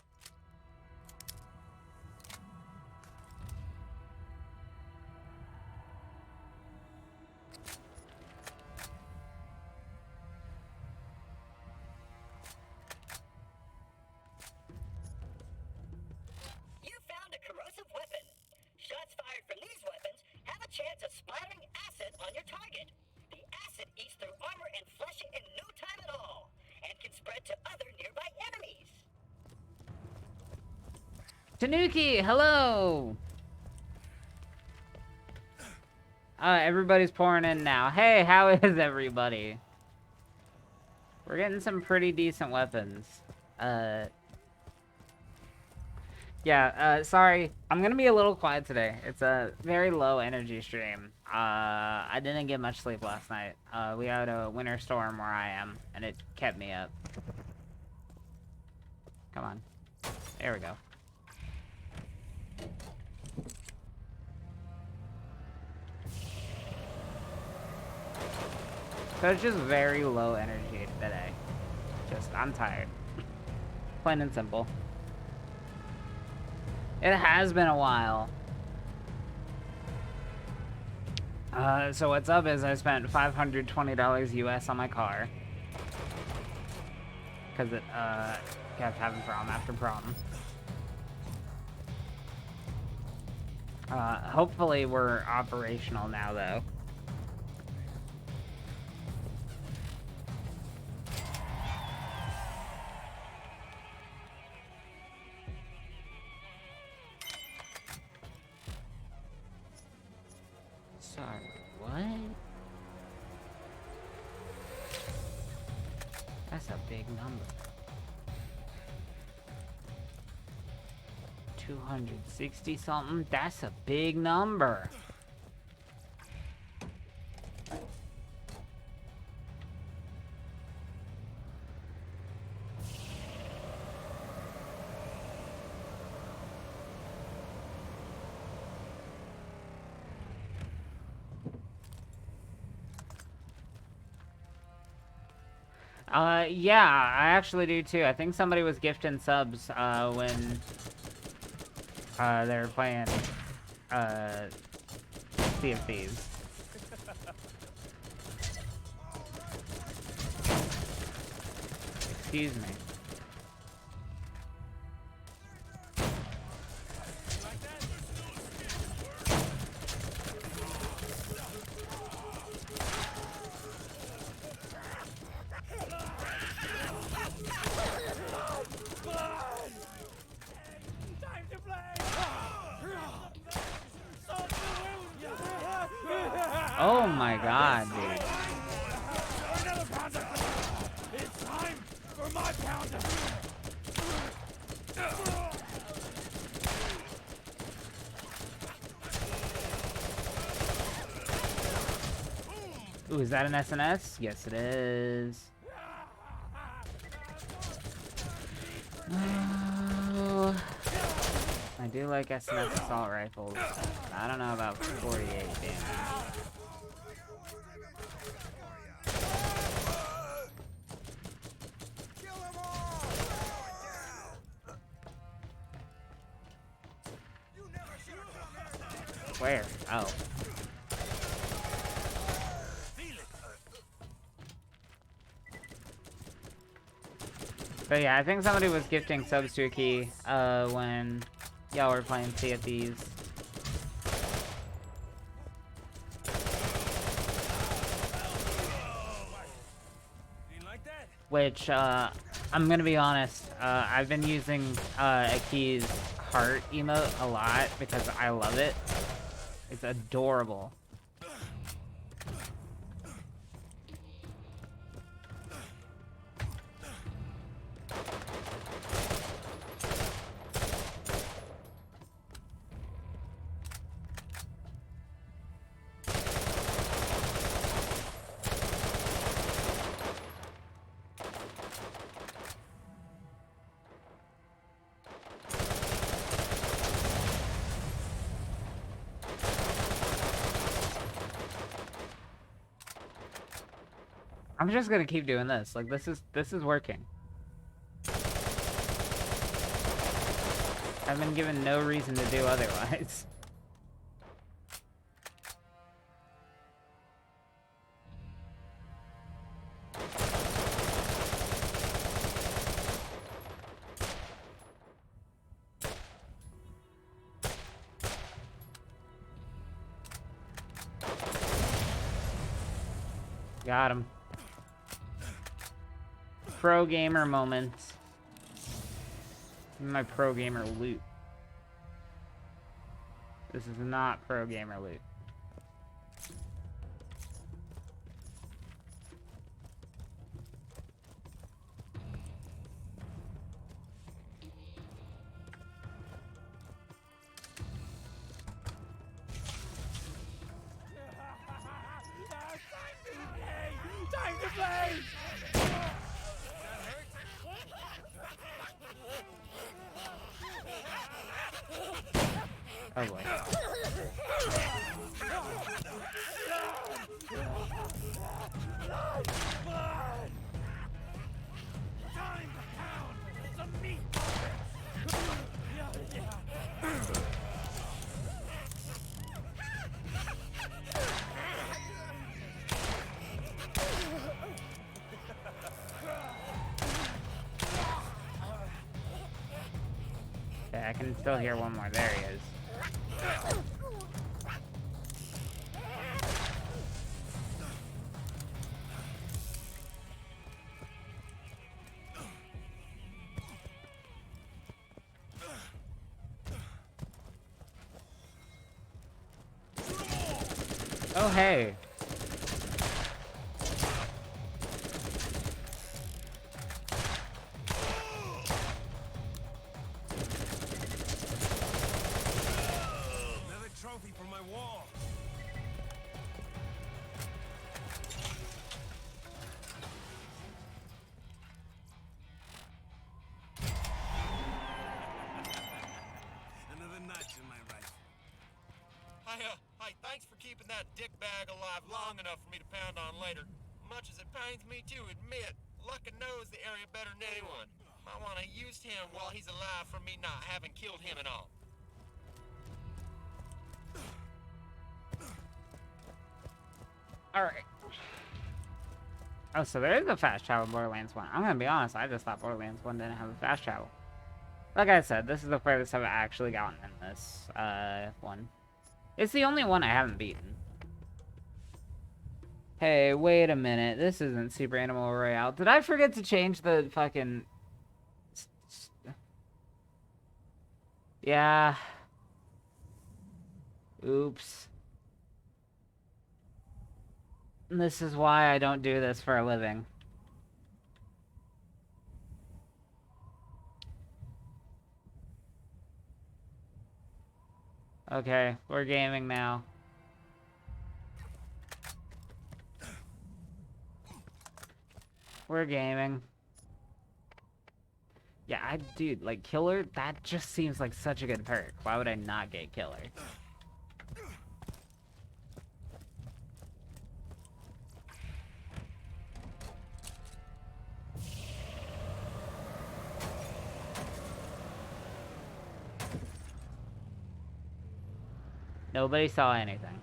You found a corrosive weapon. Shots fired from these weapons have a chance of splattering acid on your target. The acid eats through armor and flesh in no time at all, and can spread to other nearby enemies. Tanuki, hello! Everybody's pouring in now. Hey, how is everybody? We're getting some pretty decent weapons. Sorry. I'm gonna be a little quiet today. It's a very low energy stream. I didn't get much sleep last night. We had a winter storm where I am, and it kept me up. Come on. There we go. So it's just very low energy today. I'm tired. Plain and simple. It has been a while. So what's up is I spent $520 US on my car. Because it kept having problem after problem. Hopefully we're operational now, though. Sorry, what? That's a big number. 260 something? That's a big number. Yeah, I actually do too. I think somebody was gifting subs, when, they were playing, Sea of Thieves. Excuse me. Oh my god, dude. Another pounder! It's time for my pounder! Ooh, is that an SNS? Yes, it is. Oh, I do like SNS assault rifles. I don't know about 48 damage. Kill them all! You never should have come here! Where? Oh. But yeah, I think somebody was gifting subs to a key, when y'all were playing Sea of Thieves. Which, I'm gonna be honest, I've been using, Aki's heart emote a lot because I love it. It's adorable. I'm just gonna keep doing this. Like, this is working. I've been given no reason to do otherwise. Got him. Pro gamer moments. My pro gamer loot. This is not pro gamer loot. Time to play! Oh boy. Time to pound some meat! Yeah, I can still hear one more. There he is. hey. Another trophy for my wall. Another notch in my rifle. Hey, thanks for keeping that dick bag alive long enough for me to pound on later. Much as it pains me to admit, Luckin knows the area better than anyone. Might want to use him while he's alive for me not having killed him and all. Alright. Oh, so there is a fast travel in Borderlands 1. I'm gonna be honest, I just thought Borderlands 1 didn't have a fast travel. Like I said, this is the furthest I've actually gotten in this one. It's the only one I haven't beaten. Hey, wait a minute. This isn't Super Animal Royale. Did I forget to change the fucking... Yeah. Oops. This is why I don't do this for a living. Okay, we're gaming now. We're gaming. Yeah, dude, like, Killer, that just seems like such a good perk. Why would I not get Killer? Nobody saw anything.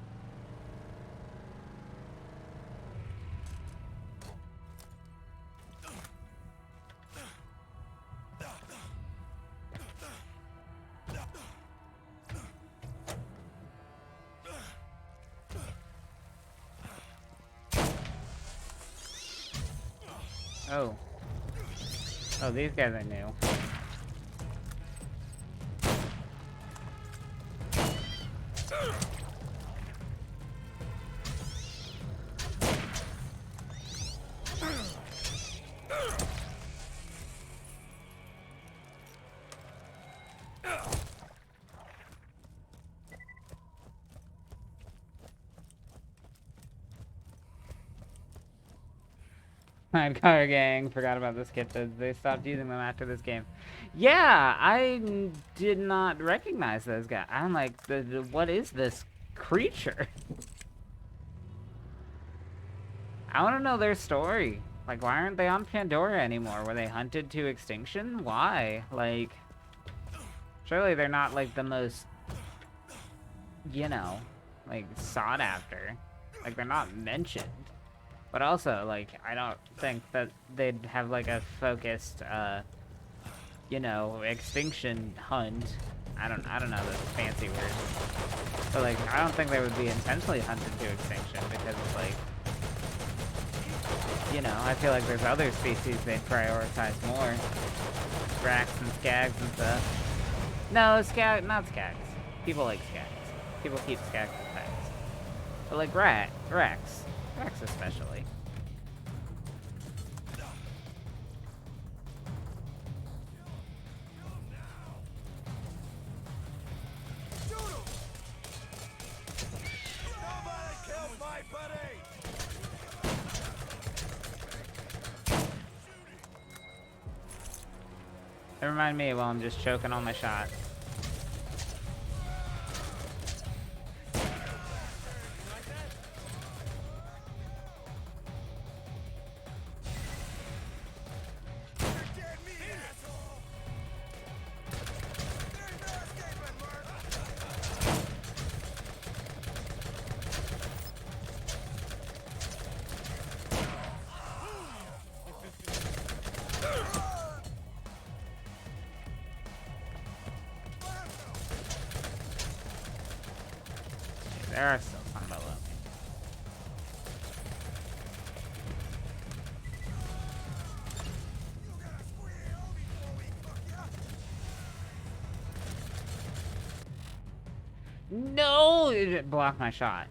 Oh. Oh, these guys I knew. Car gang, forgot about this kit. They stopped using them after this game. Yeah, I did not recognize those guys. I'm like, what is this creature? I want to know their story. Like, why aren't they on Pandora anymore? Were they hunted to extinction? Why? Like, surely they're not, like, the most, you know, like, sought after. Like, they're not mentioned. But also, like, I don't think that they'd have, like, a focused, you know, extinction hunt. I don't know the fancy word. But, like, I don't think they would be intentionally hunted to extinction because, like, you know, I feel like there's other species they'd prioritize more. Racks and skags and stuff. No, not skags. People like skags. People keep skags as pets. But, like, racks. Rex especially. It reminded me while I'm just choking on my shot. There are still some below me. No! It blocked my shot.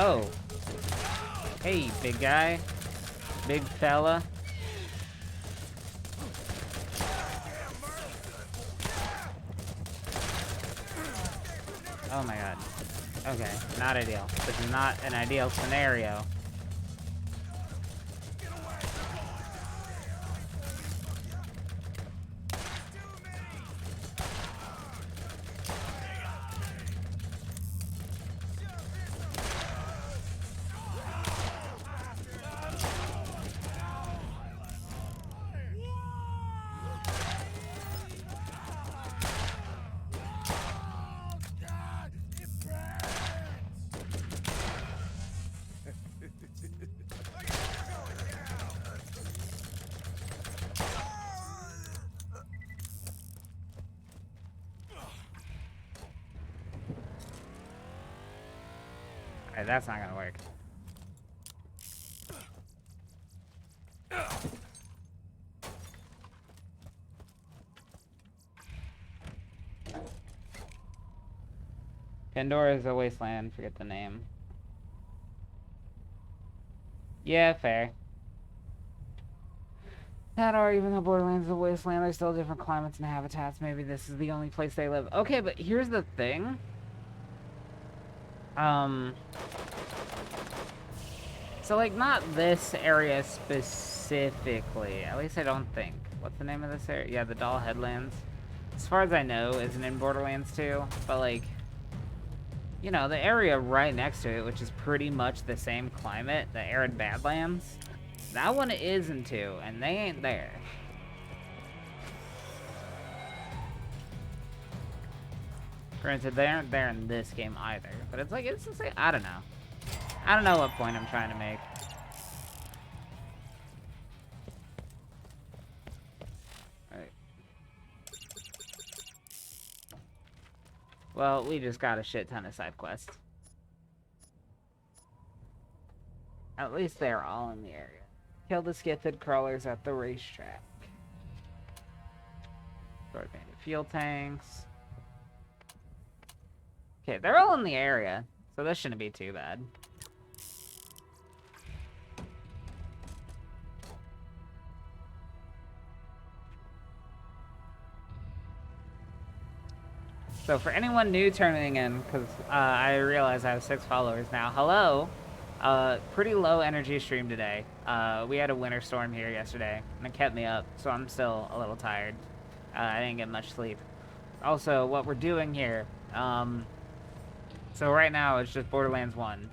Oh. Hey, big guy. Big fella. Oh my god. Okay, not ideal. This is not an ideal scenario. Alright, that's not gonna work. Pandora is a wasteland, forget the name. Yeah, fair. That or even though Borderlands is a wasteland, there's still different climates and habitats. Maybe this is the only place they live. Okay, but here's the thing. So, like, not this area specifically. At least I don't think. What's the name of this area? Yeah, the Doll Headlands. As far as I know, isn't in Borderlands 2. But, like, you know, the area right next to it, which is pretty much the same climate, the Arid Badlands, that one is in 2, and they ain't there. Granted, they aren't there in this game either. But it's like, it's the same. I don't know. I don't know what point I'm trying to make. Alright. Well, we just got a shit ton of side quests. At least they're all in the area. Kill the skiffed crawlers at the racetrack. Sword banded fuel tanks. Okay, they're all in the area, so this shouldn't be too bad. So for anyone new turning in, because I realize I have 6 followers now, hello. Pretty low energy stream today. We had a winter storm here yesterday, and it kept me up, so I'm still a little tired. I didn't get much sleep. Also, what we're doing here, so right now it's just Borderlands 1.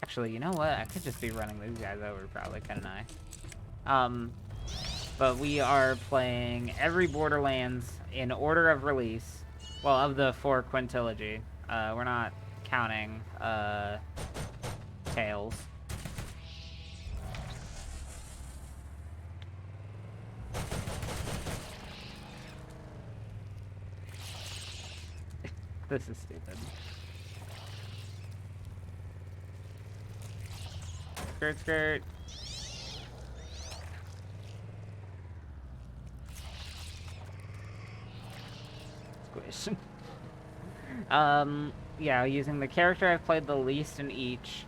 Actually, you know what? I could just be running these guys over, probably, couldn't I? But we are playing every Borderlands in order of release. Well, of the 4 quintilogy. We're not counting, Tales. This is stupid. Skirt, skirt. Squish. Yeah, using the character I've played the least in each.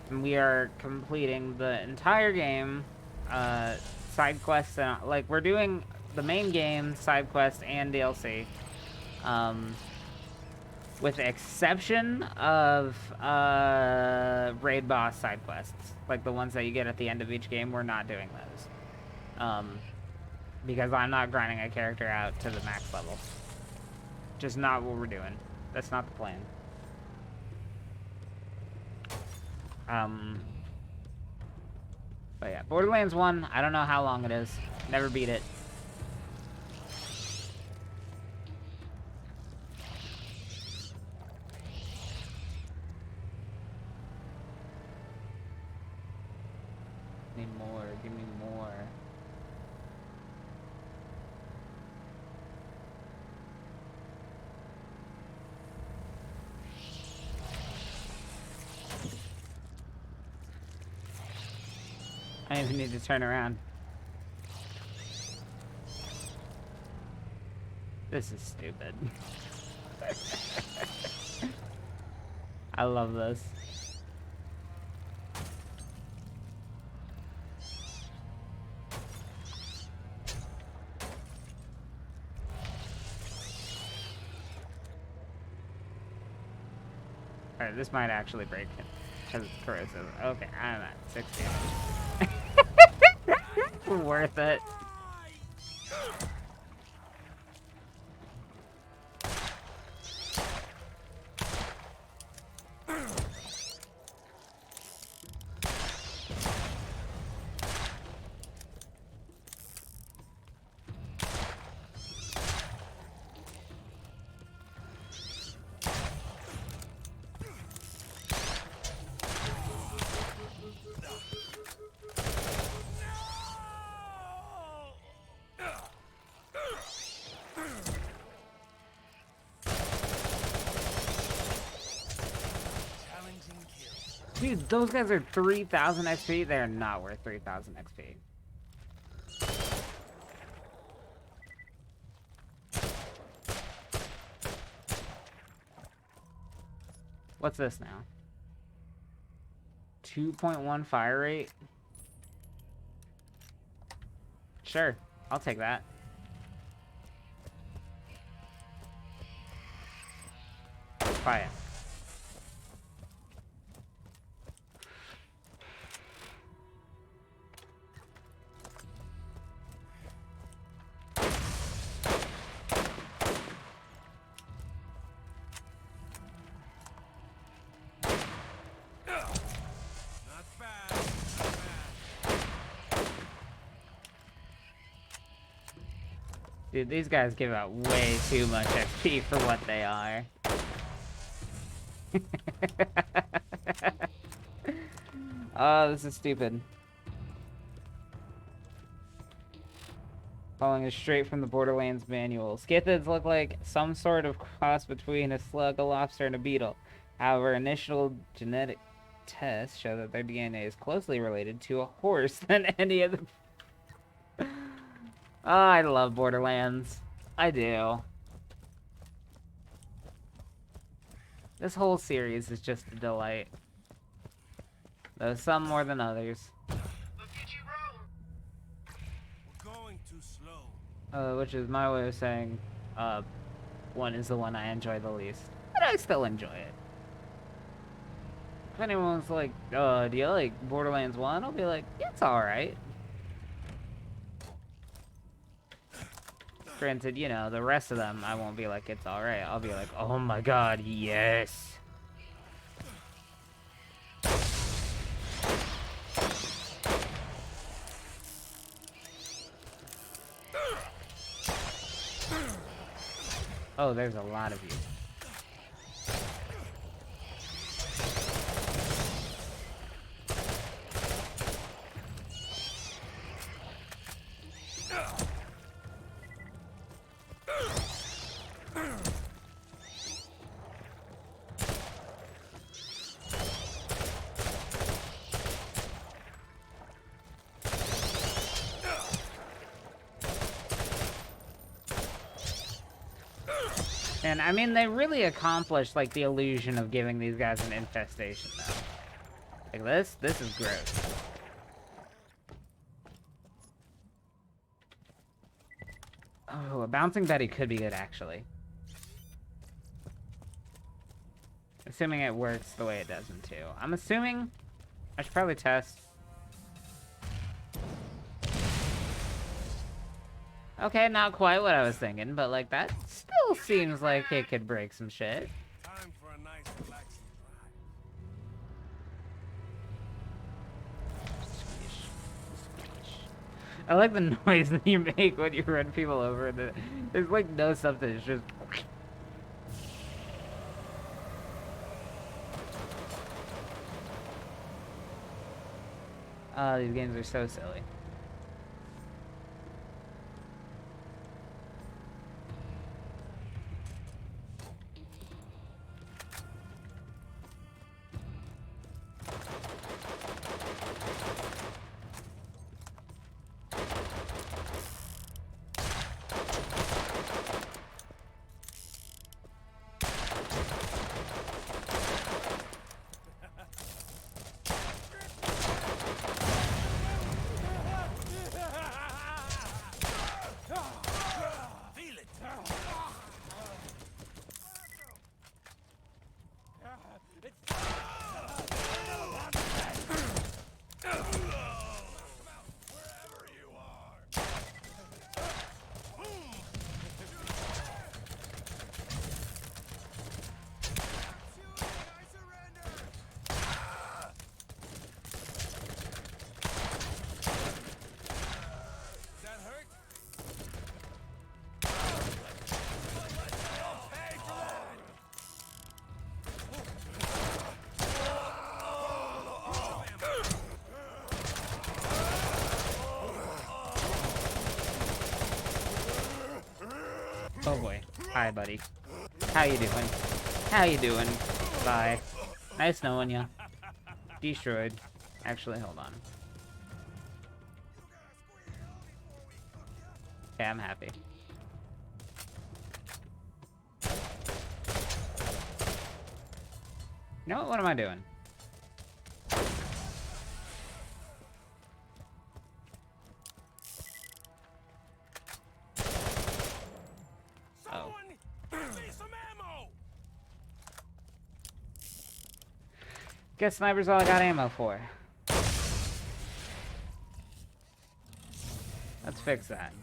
And we are completing the entire game, side quests, and, like, we're doing the main game, side quests, and DLC. With the exception of, raid boss side quests. Like, the ones that you get at the end of each game, we're not doing those. Because I'm not grinding a character out to the max level. Just not what we're doing. That's not the plan. But yeah, Borderlands 1, I don't know how long it is. Never beat it. Need more, give me more. I don't even need to turn around. This is stupid. I love this. Alright, this might actually break it. Because it's corrosive. Okay, I'm at 60. Worth it. Dude, those guys are 3,000 XP. They're not worth 3,000 XP. What's this now? 2.1 fire rate? Sure, I'll take that. Try it. Dude, these guys give out way too much XP for what they are. Oh, this is stupid. Following is straight from the Borderlands manual. Scythids look like some sort of cross between a slug, a lobster, and a beetle. However, initial genetic tests show that their DNA is closely related to a horse than any of the... Oh, I love Borderlands. I do. This whole series is just a delight. Though some more than others. We're going too slow. Which is my way of saying, one is the one I enjoy the least. But I still enjoy it. If anyone's like, do you like Borderlands 1? I'll be like, yeah, it's alright. Granted, you know, the rest of them, I won't be like, it's alright. I'll be like, oh my god, yes. Oh, there's a lot of you. And I mean, they really accomplished like the illusion of giving these guys an infestation, though. Like this is gross. Oh, a bouncing Betty could be good, actually. Assuming it works the way it does in 2. I'm assuming I should probably test. Okay, not quite what I was thinking, but like that still seems like it could break some shit. Time for a nice relaxing drive. I like the noise that you make when you run people over. There's like no substance, it's just... Oh, these games are so silly. Oh boy. Hi, buddy. How you doing? How you doing? Bye. Nice knowing ya. Destroyed. Actually, hold on. Okay, I'm happy. You know what? What am I doing? Oh. Guess sniper's all I got ammo for. Let's fix that.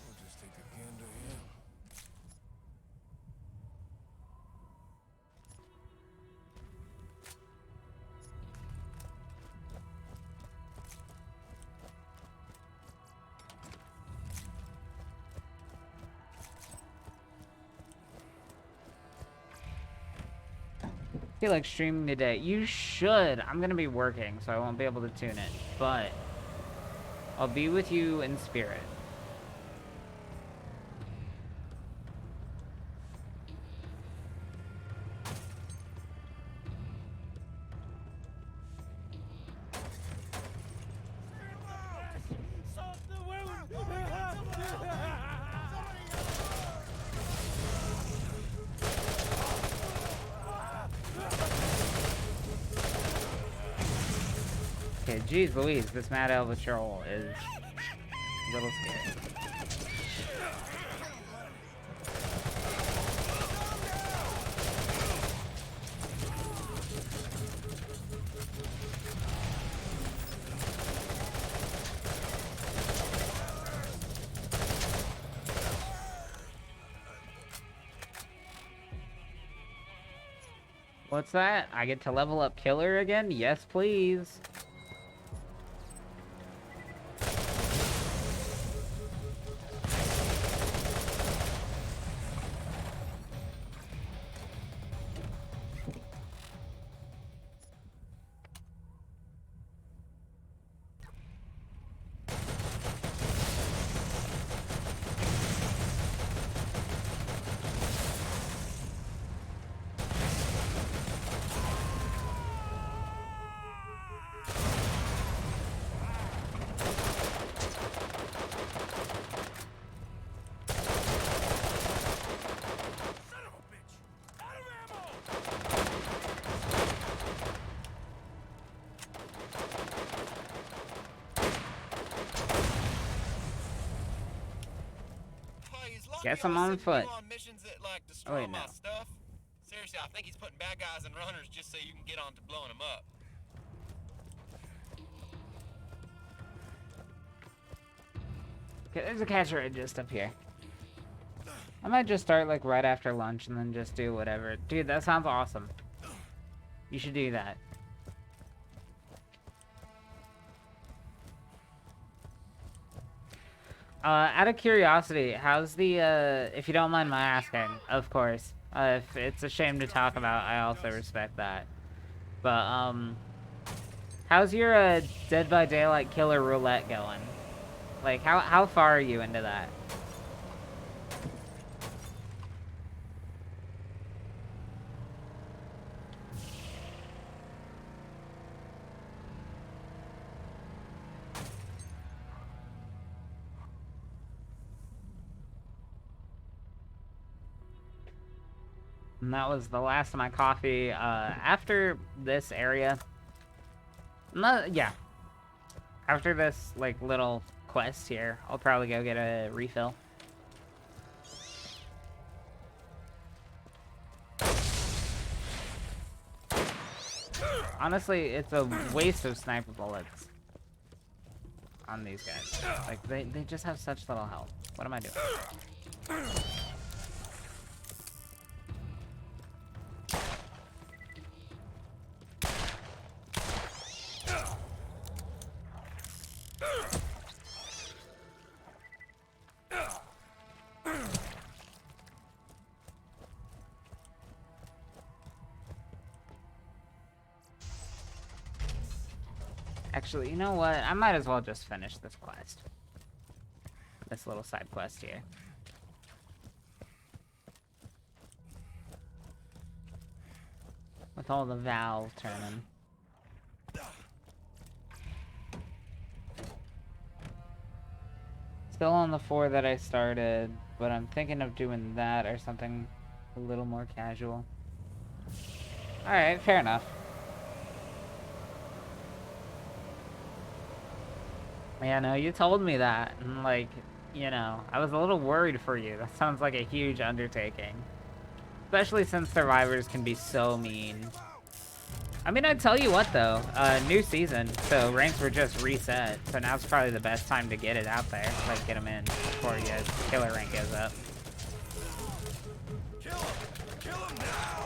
We'll just take a gander here. I feel like streaming today. You should. I'm gonna be working, so I won't be able to tune it. But I'll be with you in spirit. Okay, geez Louise, this Mad Elva troll is a little scary. What's that? I get to level up killer again? Yes, please. Guess I'm on foot. Missions that, like, Oh, destroy wait, my no. stuff. Seriously, I think he's putting bad guys and runners just so you can get on to blowing them up. Okay, there's a catcher just up here. I might just start like right after lunch and then just do whatever. Dude, that sounds awesome. You should do that. Out of curiosity, how's the, if you don't mind my asking, of course. If it's a shame to talk about, I also respect that. But, how's your, Dead by Daylight Killer Roulette going? Like, how far are you into that? And that was the last of my coffee. After this area... yeah. After this, like, little quest here, I'll probably go get a refill. Honestly, it's a waste of sniper bullets on these guys. Like, they just have such little health. What am I doing? Actually, you know what? I might as well just finish this quest. This little side quest here. With all the valve turning. Still on the 4 that I started, but I'm thinking of doing that or something a little more casual. Alright, fair enough. Yeah, no, you told me that, and like, you know, I was a little worried for you. That sounds like a huge undertaking. Especially since survivors can be so mean. I mean, I'd tell you what though, new season, so ranks were just reset, so now's probably the best time to get it out there, like get them in before your killer rank goes up. Kill him! Kill him now!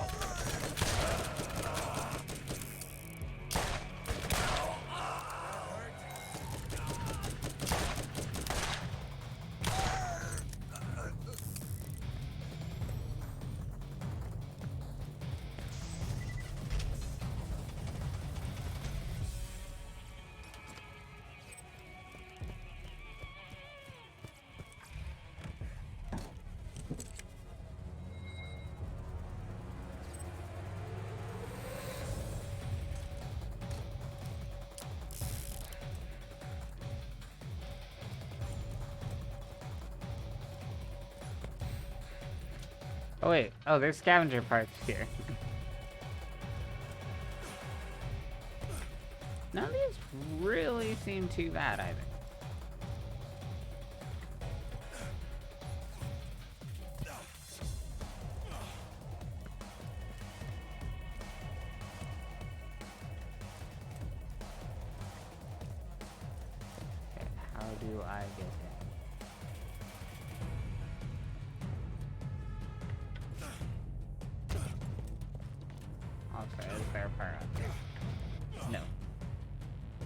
Oh wait, oh, there's scavenger parts here. None of these really seem too bad either. Okay, how do I get there? Okay, is there a part up here? No.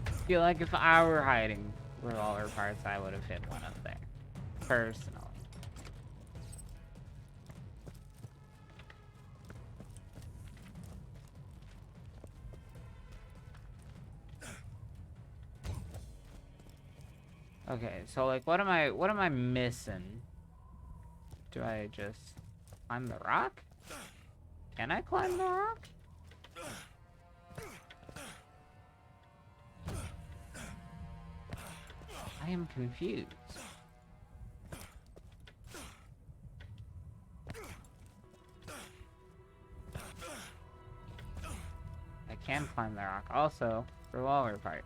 I feel like if I were hiding revolver parts, I would have hit one up there. Personally. Okay, so like what am I missing? Do I just climb the rock? Can I climb the rock? I am confused. I can climb the rock. Also, revolver part.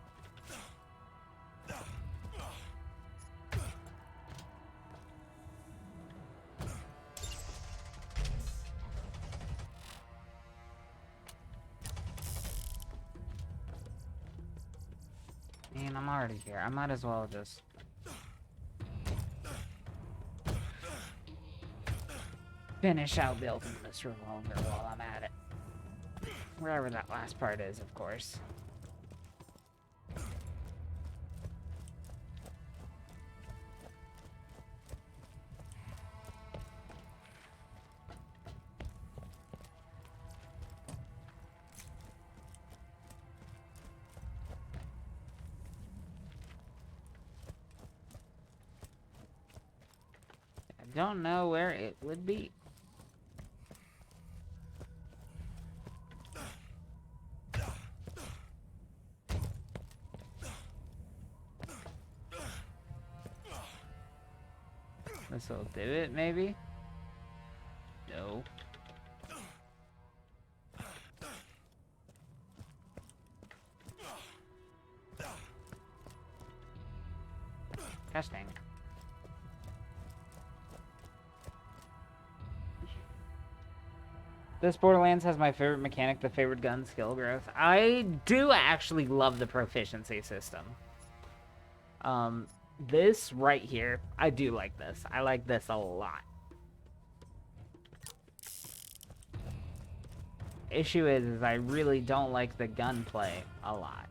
Man, I'm already here. I might as well just... finish out building this revolver while I'm at it. Wherever that last part is, of course. I don't know where it would be. This'll do it, maybe? No. Gosh dang. This Borderlands has my favorite mechanic, the favorite gun skill growth. I do actually love the proficiency system. This right here, I do like this. I like this a lot. Issue is I really don't like the gunplay a lot.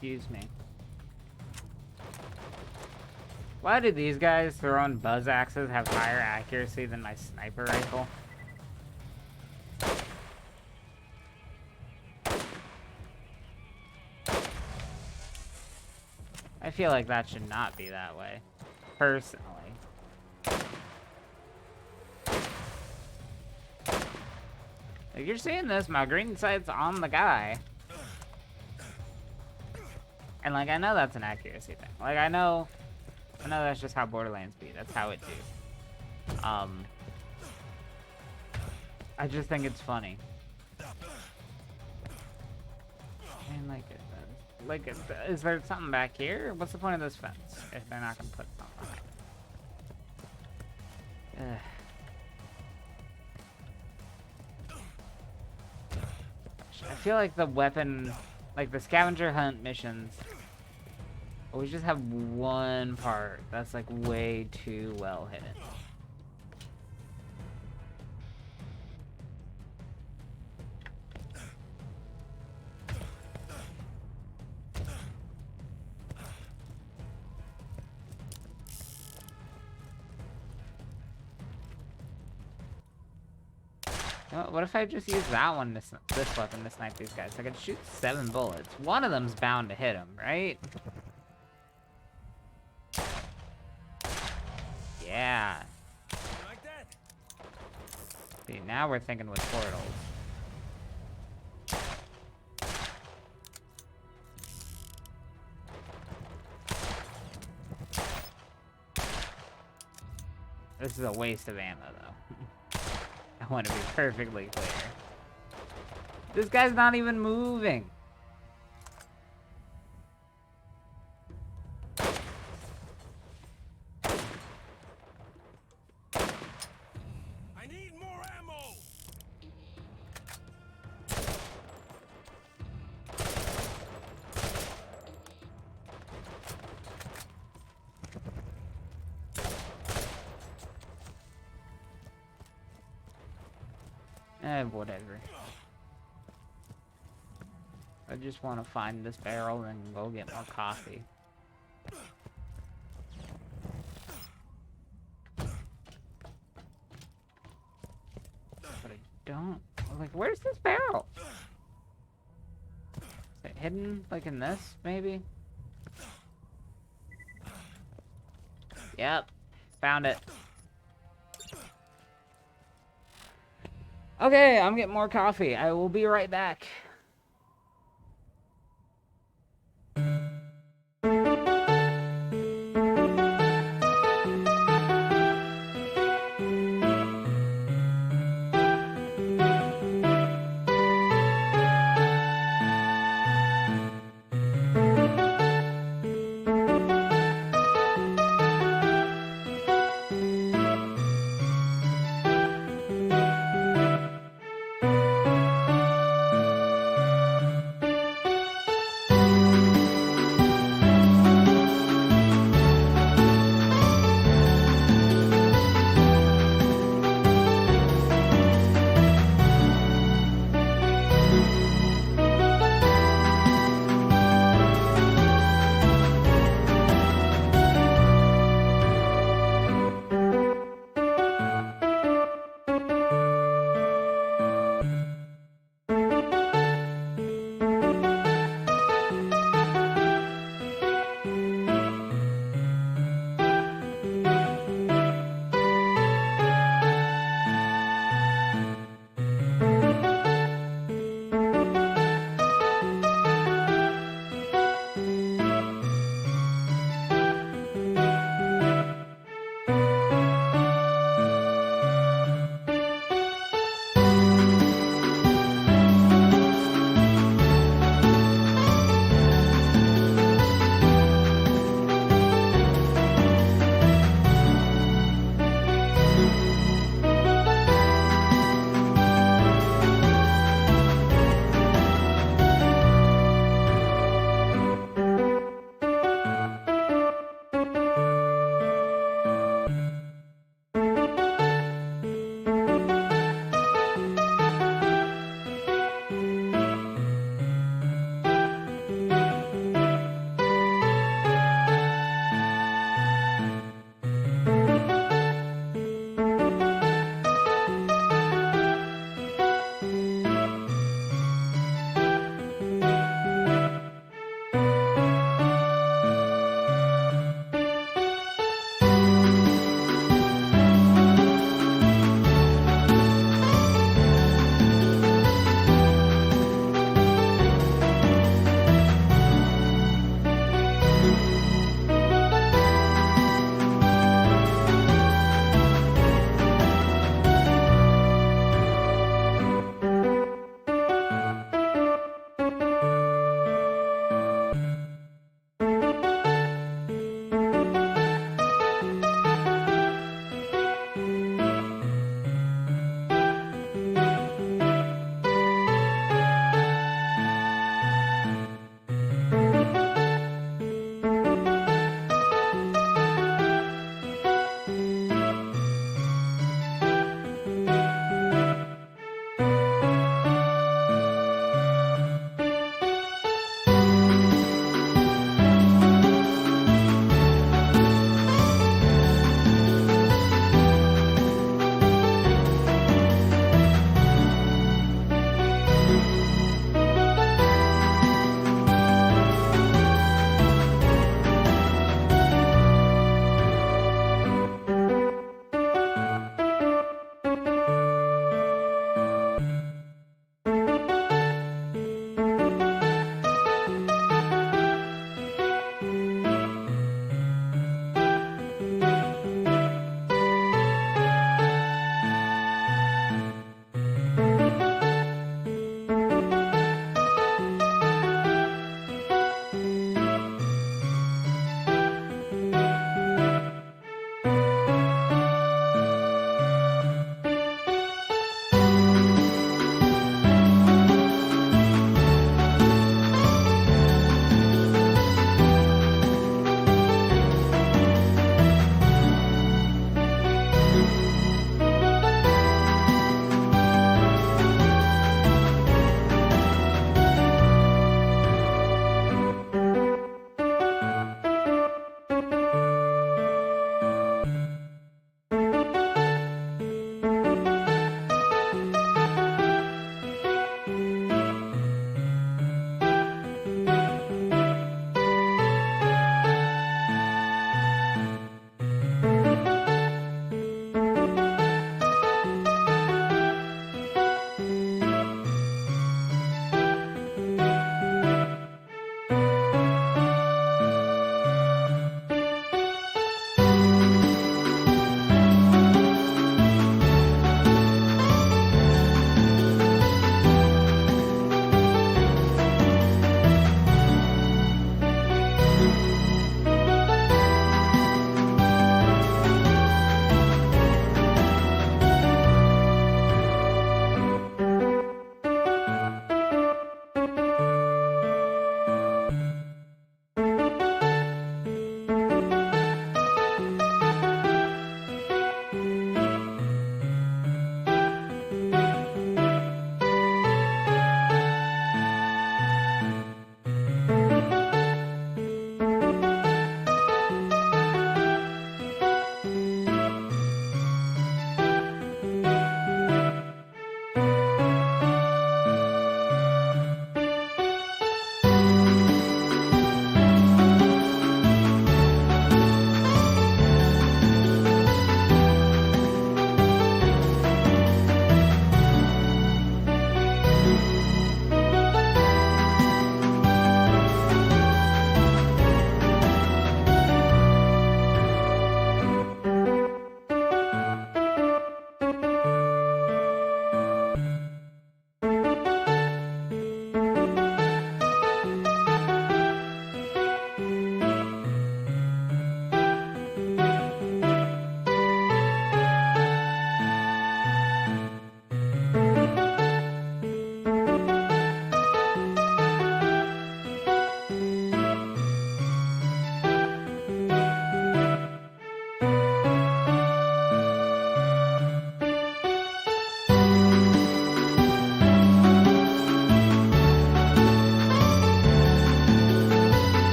Excuse me. Why do these guys throwing buzz axes have higher accuracy than my sniper rifle? I feel like that should not be that way, personally. Like, you're seeing this, my green sight's on the guy. And, like, I know that's an accuracy thing. Like, I know that's just how Borderlands be. That's how it do. I just think it's funny. And, like, is there something back here? What's the point of this fence if they're not gonna put something on it? I feel like the weapon, like the scavenger hunt missions, always just have one part that's like way too well hidden. What if I just use that one, this weapon to snipe these guys? I could shoot 7 bullets. One of them's bound to hit him, right? Yeah. Like that? See, now we're thinking with portals. This is a waste of ammo, though. I want to be perfectly clear. This guy's not even moving. I need more ammo. Whatever. I just want to find this barrel and go get more coffee. But I don't... Like, where's this barrel? Is it hidden, like, in this, maybe? Yep. Found it. Okay, I'm getting more coffee. I will be right back.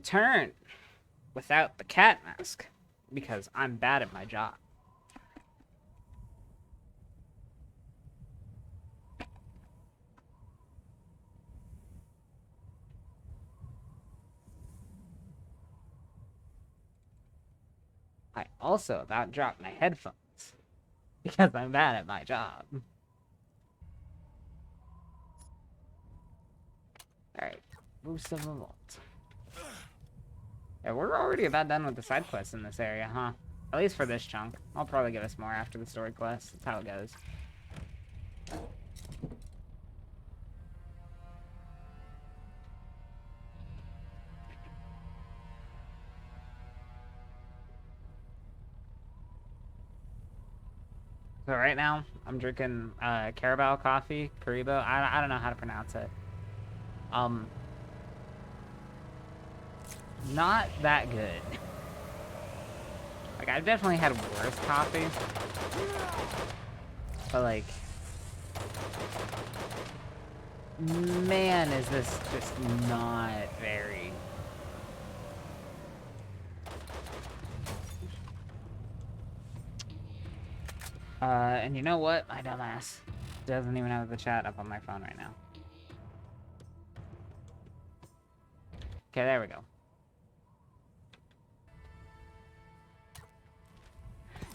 return without the cat mask because I'm bad at my job. I also about dropped my headphones because I'm bad at my job. Alright, boost of the vault. Yeah, we're already about done with the side quests in this area, huh? At least for this chunk. I'll probably give us more after the story quest. That's how it goes. So right now, I'm drinking Carabao coffee, Karibo. I don't know how to pronounce it. Not that good. Like, I've definitely had worse coffee. But, like, man, is this just not very... and you know what? My dumbass doesn't even have the chat up on my phone right now. Okay, there we go.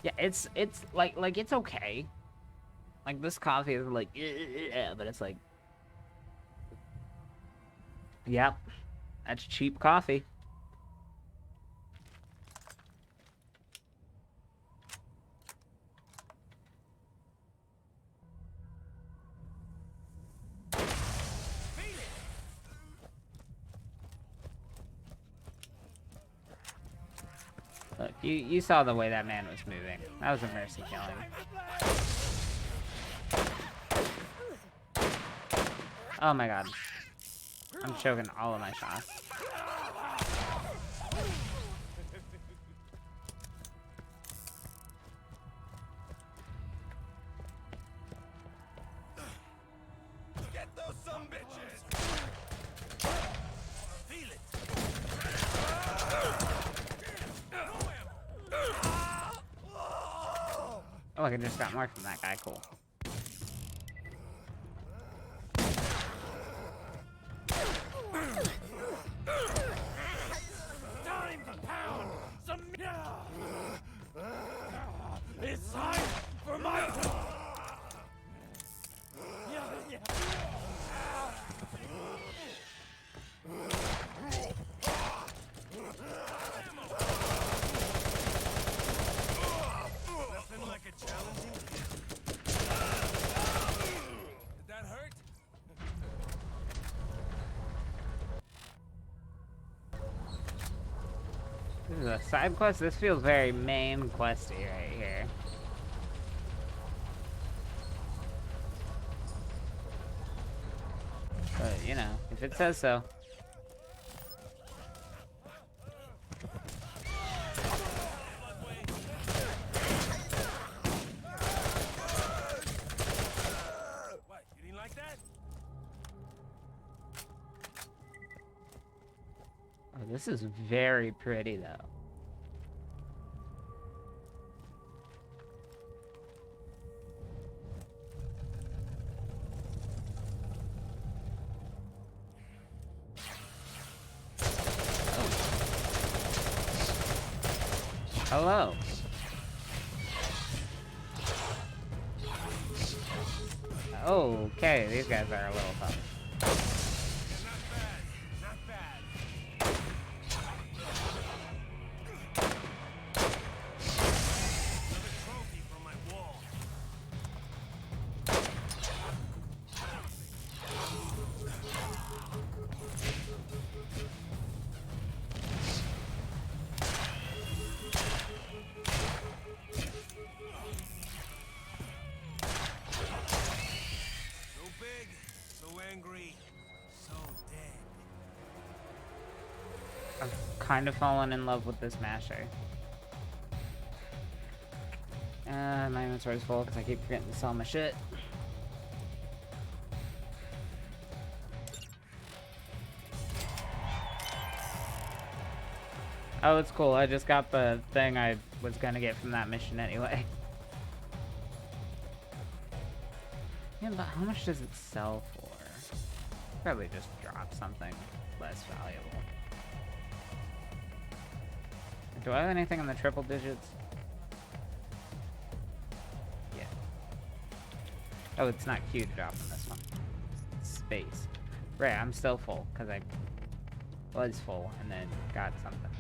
Yeah, it's like it's okay. Like this coffee is like, but it's like, yep, that's cheap coffee. Look, you saw the way that man was moving. That was a mercy killing. Oh my god. I'm choking all of my shots. Get those sumbitches! Feel it! Oh, I just got more from that guy. Cool. Time to pound some. It's time for my. Nothing like a challenging. Did that hurt? This is a side quest? This feels very main questy right here. But, you know, if it says so. What, you didn't like that? Oh, this is very pretty, though. Hello. Okay, these guys are a little tough. Not bad. Not bad. Another trophy from my wall. So big, so angry, so dead. I've kind of fallen in love with this masher. My inventory's full because I keep forgetting to sell my shit. Oh, it's cool. I just got the thing I was gonna get from that mission anyway. Yeah, but how much does it sell for? Probably just drop something less valuable. Do I have anything in the triple digits? Yeah. Oh, it's not Q to drop in this one. It's space. Right, I'm still full, because I was full and then got something.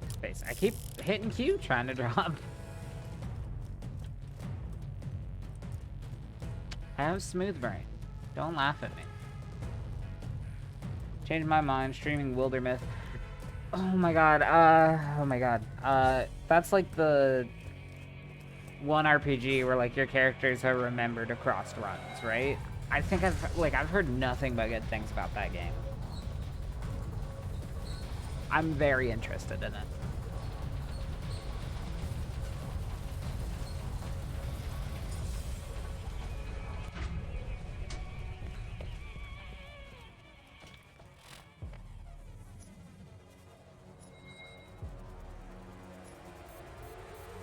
Space. I keep hitting Q trying to drop. I have smooth brain. Don't laugh at me. Changed my mind, streaming Wildermyth. Oh my god, that's like the one RPG where like your characters are remembered across runs, right? I think I've heard nothing but good things about that game. I'm very interested in it.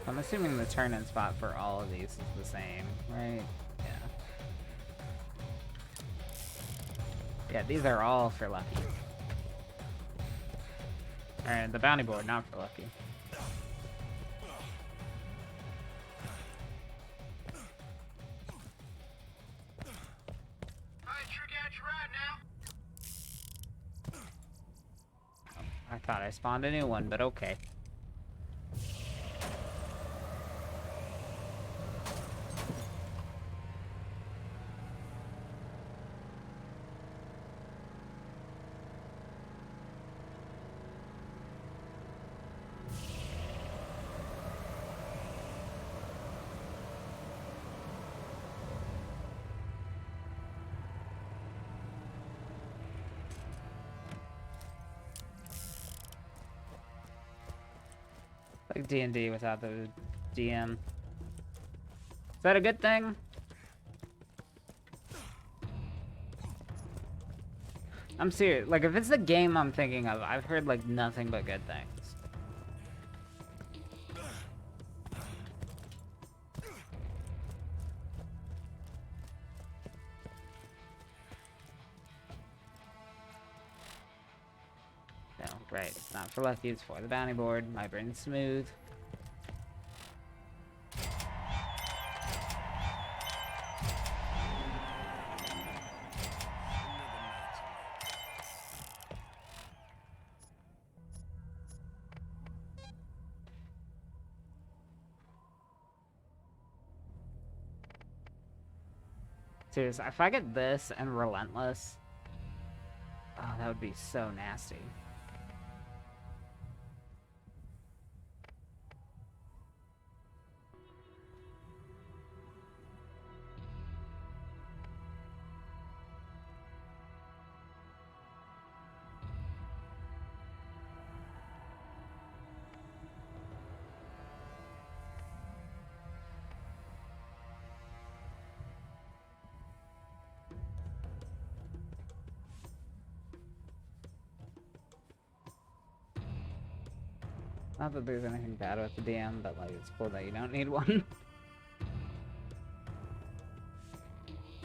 I'm assuming the turn-in spot for all of these is the same, right? Yeah. Yeah, these are all for lucky. And the bounty board, not for lucky. Alright, sure got you right now. I thought I spawned a new one, but okay. Like D&D without the DM. Is that a good thing? I'm serious. Like, if it's the game I'm thinking of, I've heard, like, nothing but good things. No, right. It's not for lucky, it's for the bounty board. My brain's smooth. Seriously, if I get this and Relentless, oh, that would be so nasty. Not that there's anything bad with the DM, but like it's cool that you don't need one.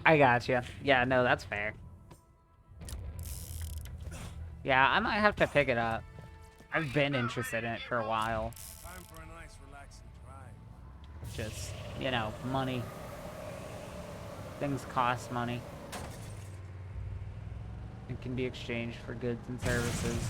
I gotcha. Yeah, no, that's fair. Yeah, I might have to pick it up. I've been interested in it for a while. Time for a nice, relaxing drive. Just, you know, money. Things cost money. It can be exchanged for goods and services.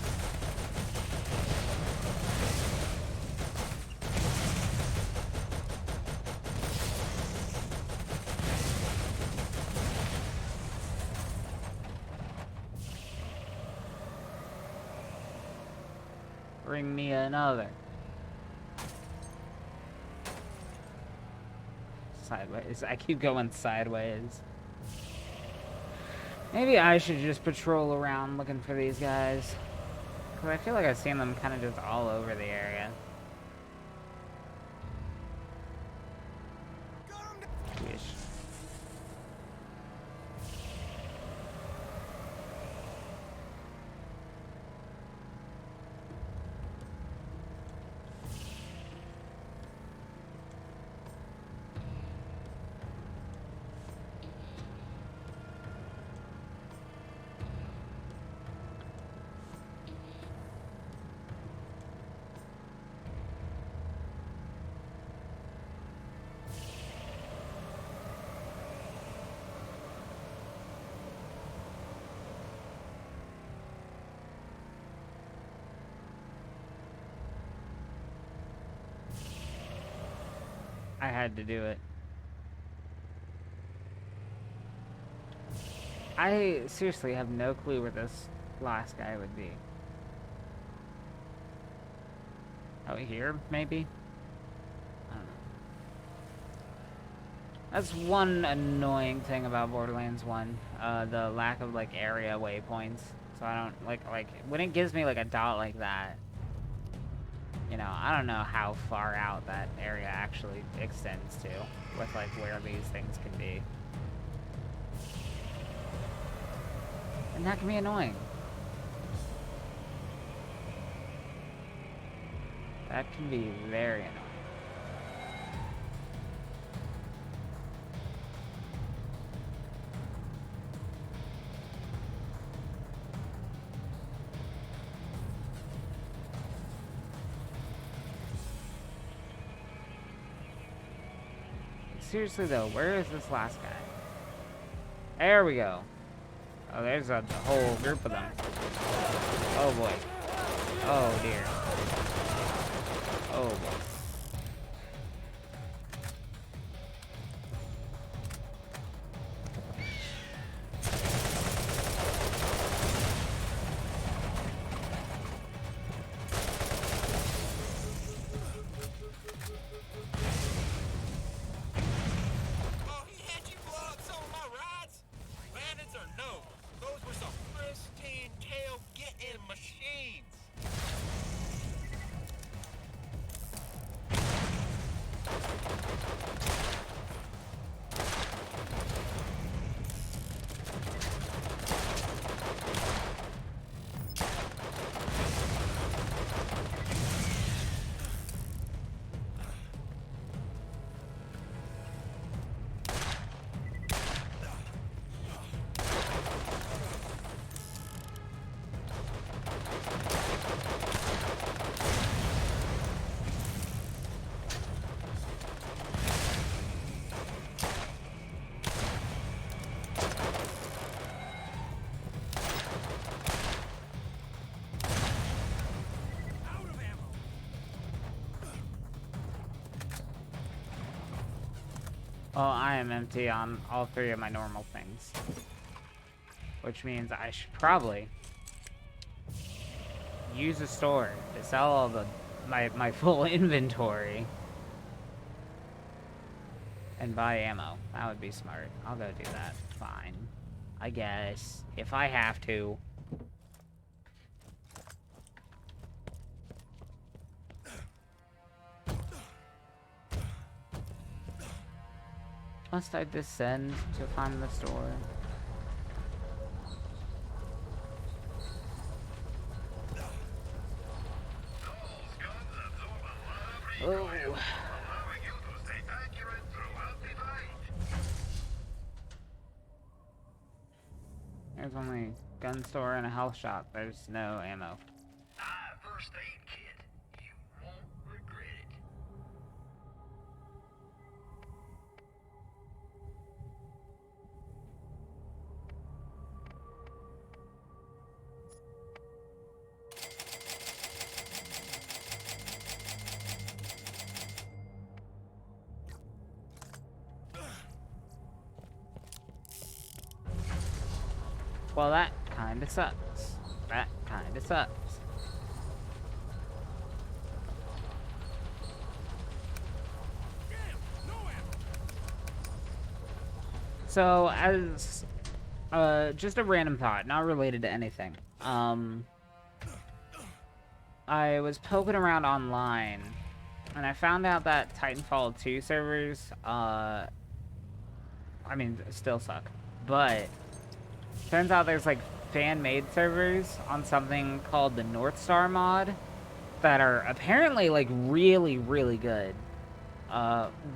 Bring me another. Sideways. I keep going sideways. Maybe I should just patrol around looking for these guys. Because I feel like I've seen them kind of just all over the area. Yeesh. I had to do it. I seriously have no clue where this last guy would be. Out here, maybe? I don't know. That's one annoying thing about Borderlands 1. The lack of, like, area waypoints. So I don't, like, when it gives me, like, a dot like that, you know, I don't know how far out that area actually extends to, with, like, where these things can be. And that can be annoying. That can be very annoying. Seriously though, where is this last guy? There we go. Oh, there's a whole group of them. Oh boy. Oh dear. Oh boy. Oh, he had you blow up some of my rides? Bandits or no, those were some pristine tail-getting machines. Well, I am empty on all three of my normal things. Which means I should probably use a store to sell all the my full inventory and buy ammo. That would be smart. I'll go do that. Fine. I guess. If I have to. Must I descend to find the store? Oh. There's only gun store and a health shop. There's no ammo. First aid kit. You won't regret it. Well, that kinda sucks. That kinda sucks. So, as just a random thought, not related to anything. I was poking around online, and I found out that Titanfall 2 servers, I mean, still suck, but turns out there's like fan-made servers on something called the North Star mod that are apparently like really, really good.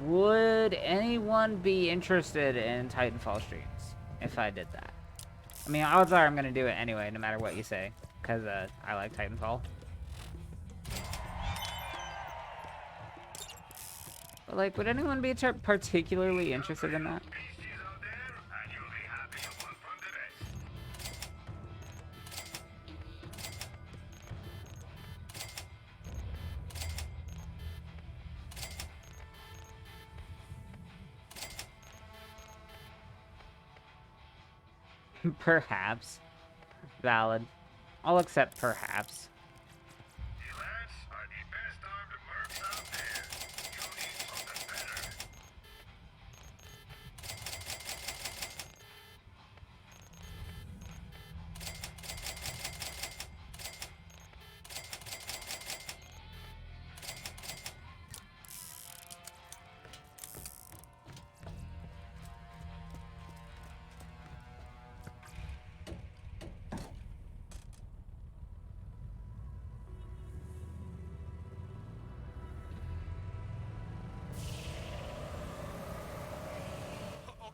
Would anyone be interested in Titanfall streams if I did that? I mean, odds are I'm gonna do it anyway, no matter what you say, because I like Titanfall. But like, would anyone be particularly interested in that? Perhaps. Valid. I'll accept perhaps. The lads are the best armed mercs out there. You need something better.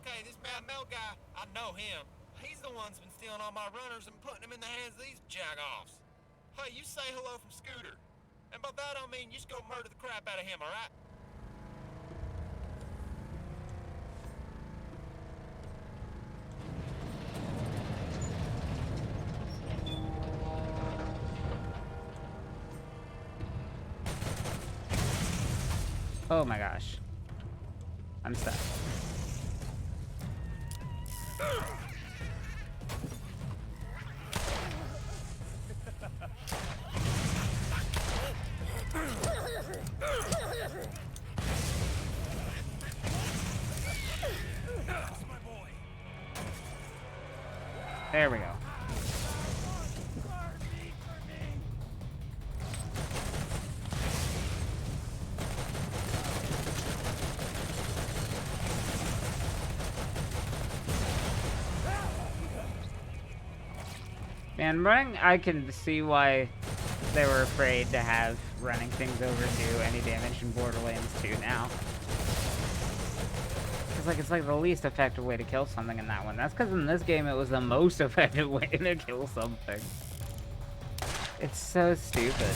Okay, this Mad Mel guy, I know him. He's the one that's been stealing all my runners and putting them in the hands of these jagoffs. Hey, you say hello from Scooter. And by that I mean you just go murder the crap out of him, alright? Oh my gosh. I'm stuck. There we go. Man, I can see why they were afraid to have running things over do any damage in Borderlands 2 now. It's like the least effective way to kill something in that one. That's because in this game it was the most effective way to kill something. It's so stupid.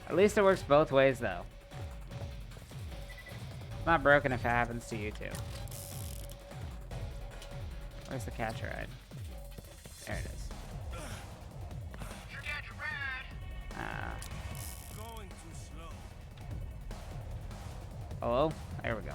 At least it works both ways though. It's not broken if it happens to you too. Where's the catch ride? There it is. Going too slow. Hello? There we go.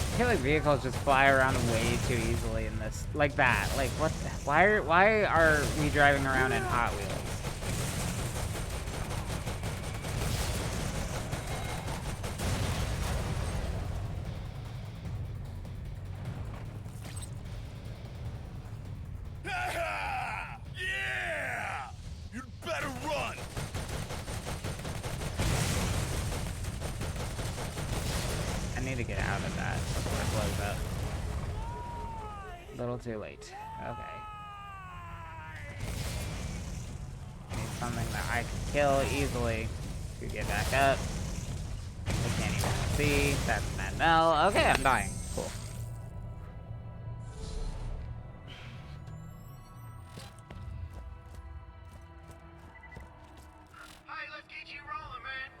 I feel like vehicles just fly around way too easily in this, like that. Like what? Why are we driving around in Hot Wheels? Yeah! You'd better run! I need to get out of that before it blows up. A little too late. Okay. Need something that I can kill easily to get back up. I can't even see. That's Mad Mel. Okay, I'm dying. Cool. Hey, let's get you rolling, man.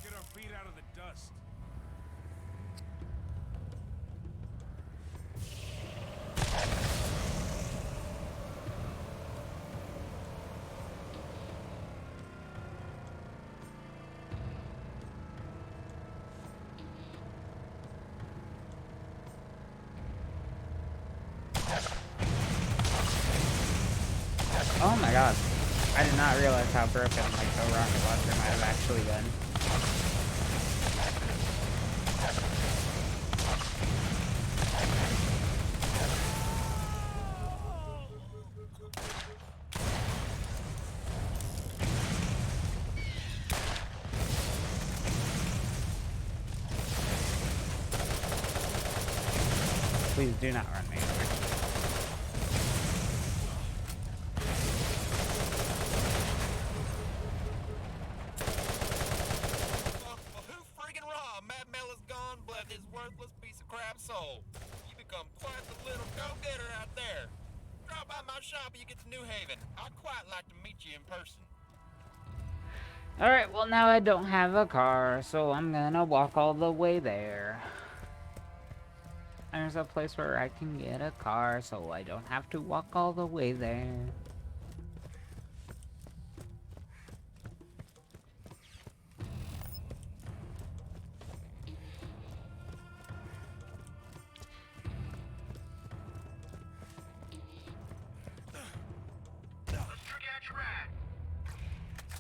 Get our feet out of the dust. Oh my god. I did not realize how broken like the rocket launcher might have actually been. Please do not run me over. Well, who friggin' raw? Mad Mel is gone, but his worthless piece of crap soul. You become quite the little goat go-getter out there. Drop by my shop when you get to New Haven. I'd quite like to meet you in person. Alright, well now I don't have a car, so I'm gonna walk all the way there. There's a place where I can get a car, so I don't have to walk all the way there.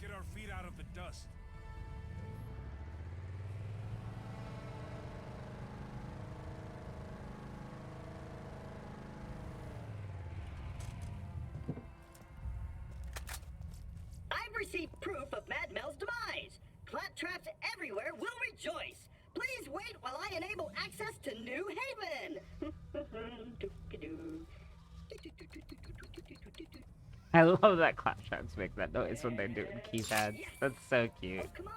Get our feet out of the dust. I've received proof of Mad Mel's demise. Claptraps everywhere will rejoice. Please wait while I enable access to New Haven. I love that Claptraps make that noise when they're doing keypads. That's so cute. Come on.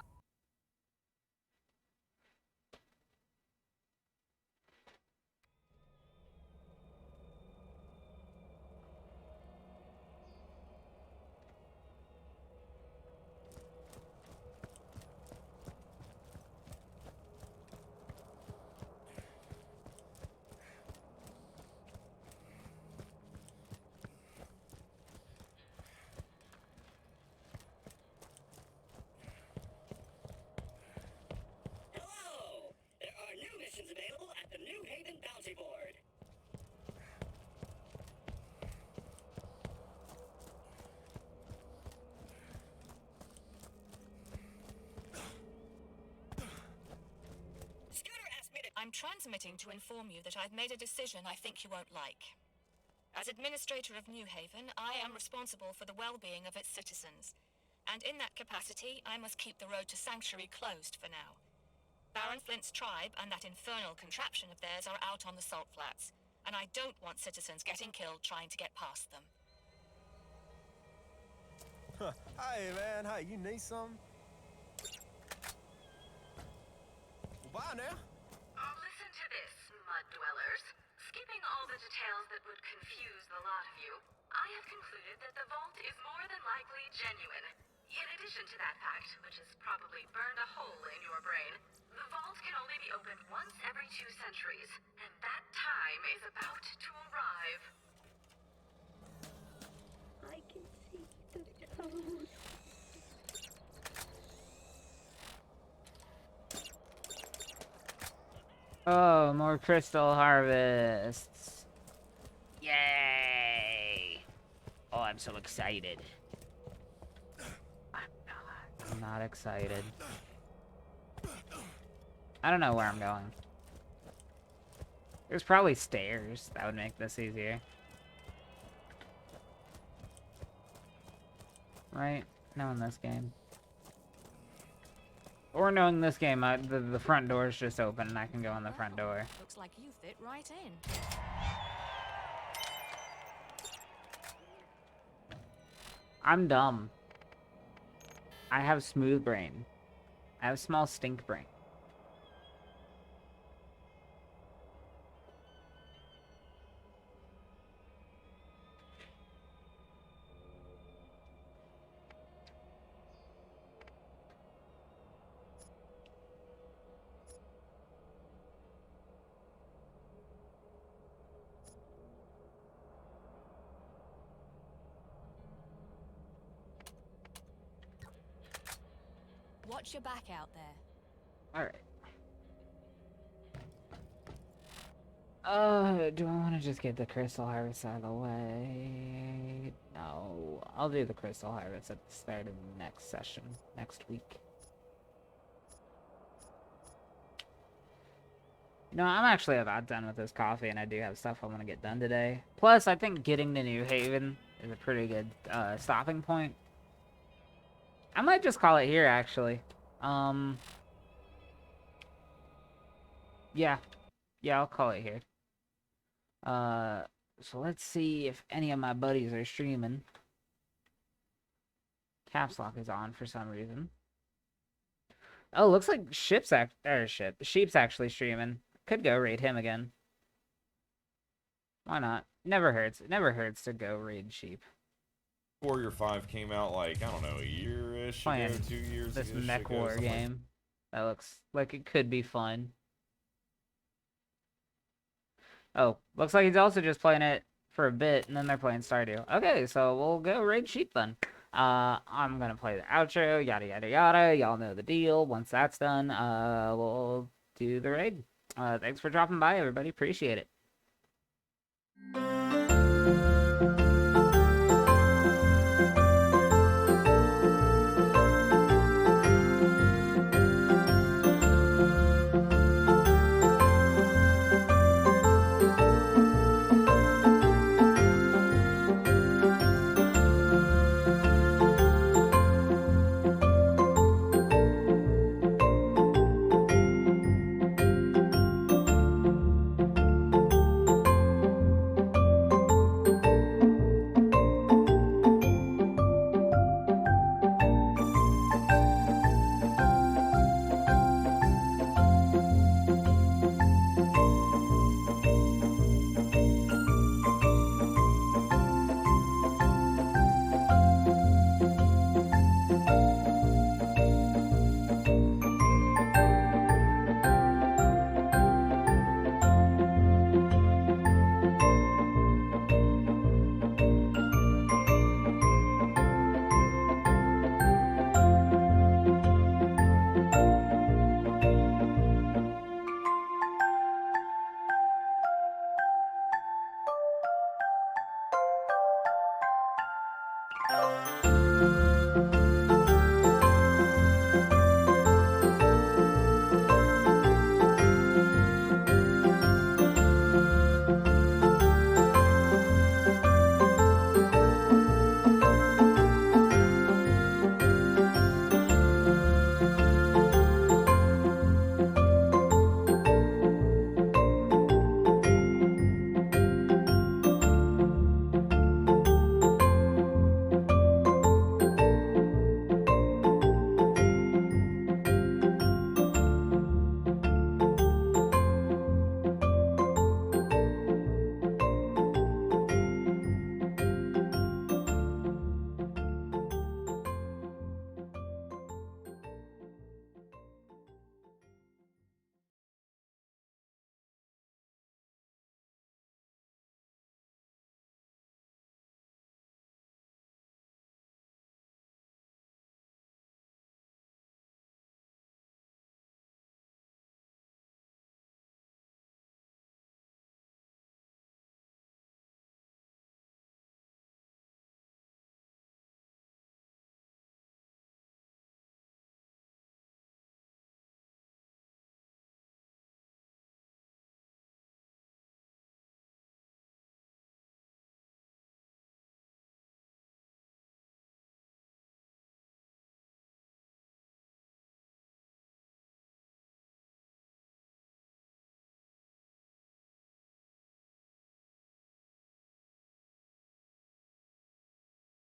Hello! There are new missions available at the New Haven Bounty Board. Scooter asked me to... I'm transmitting to inform you that I've made a decision I think you won't like. As Administrator of New Haven, I am responsible for the well-being of its citizens. And in that capacity, I must keep the road to Sanctuary closed for now. Baron Flint's tribe and that infernal contraption of theirs are out on the salt flats, and I don't want citizens getting killed trying to get past them. Hey, man. Hey, you need something? Well, bye now. Listen to this, mud dwellers. Skipping all the details that would confuse the lot of you, I have concluded that the vault is more than likely genuine. In addition to that fact, which has probably burned a hole in your brain, the vault can only be opened once every 2 centuries, and that time is about to arrive. I can see the toad. Oh, more crystal harvests. Yay! Oh, I'm so excited. I'm not excited. I don't know where I'm going. There's probably stairs. That would make this easier. Right? Knowing this game. Or knowing this game, the front door is just open and I can go in the front door. Looks like you fit right in. I'm dumb. I have smooth brain. I have small stink brain. Watch your back out there. Alright. Do I want to just get the crystal harvest out of the way? No. I'll do the crystal harvest at the start of the next session, next week. You know, I'm actually about done with this coffee, and I do have stuff I want to get done today. Plus, I think getting to New Haven is a pretty good stopping point. I might just call it here, actually. Yeah. Yeah, I'll call it here. So let's see if any of my buddies are streaming. Caps Lock is on for some reason. Oh, looks like Sheep's actually streaming. Could go raid him again. Why not? Never hurts. It never hurts to go raid sheep. Warrior 5 came out like, I don't know, a year-ish ago, Playing 2 years this ago. mech war game. That looks like it could be fun. Oh, looks like he's also just playing it for a bit, and then they're playing Stardew. Okay, so we'll go raid sheep then. I'm gonna play the outro, yada yada yada. Y'all know the deal. Once that's done, we'll do the raid. Thanks for dropping by, everybody. Appreciate it.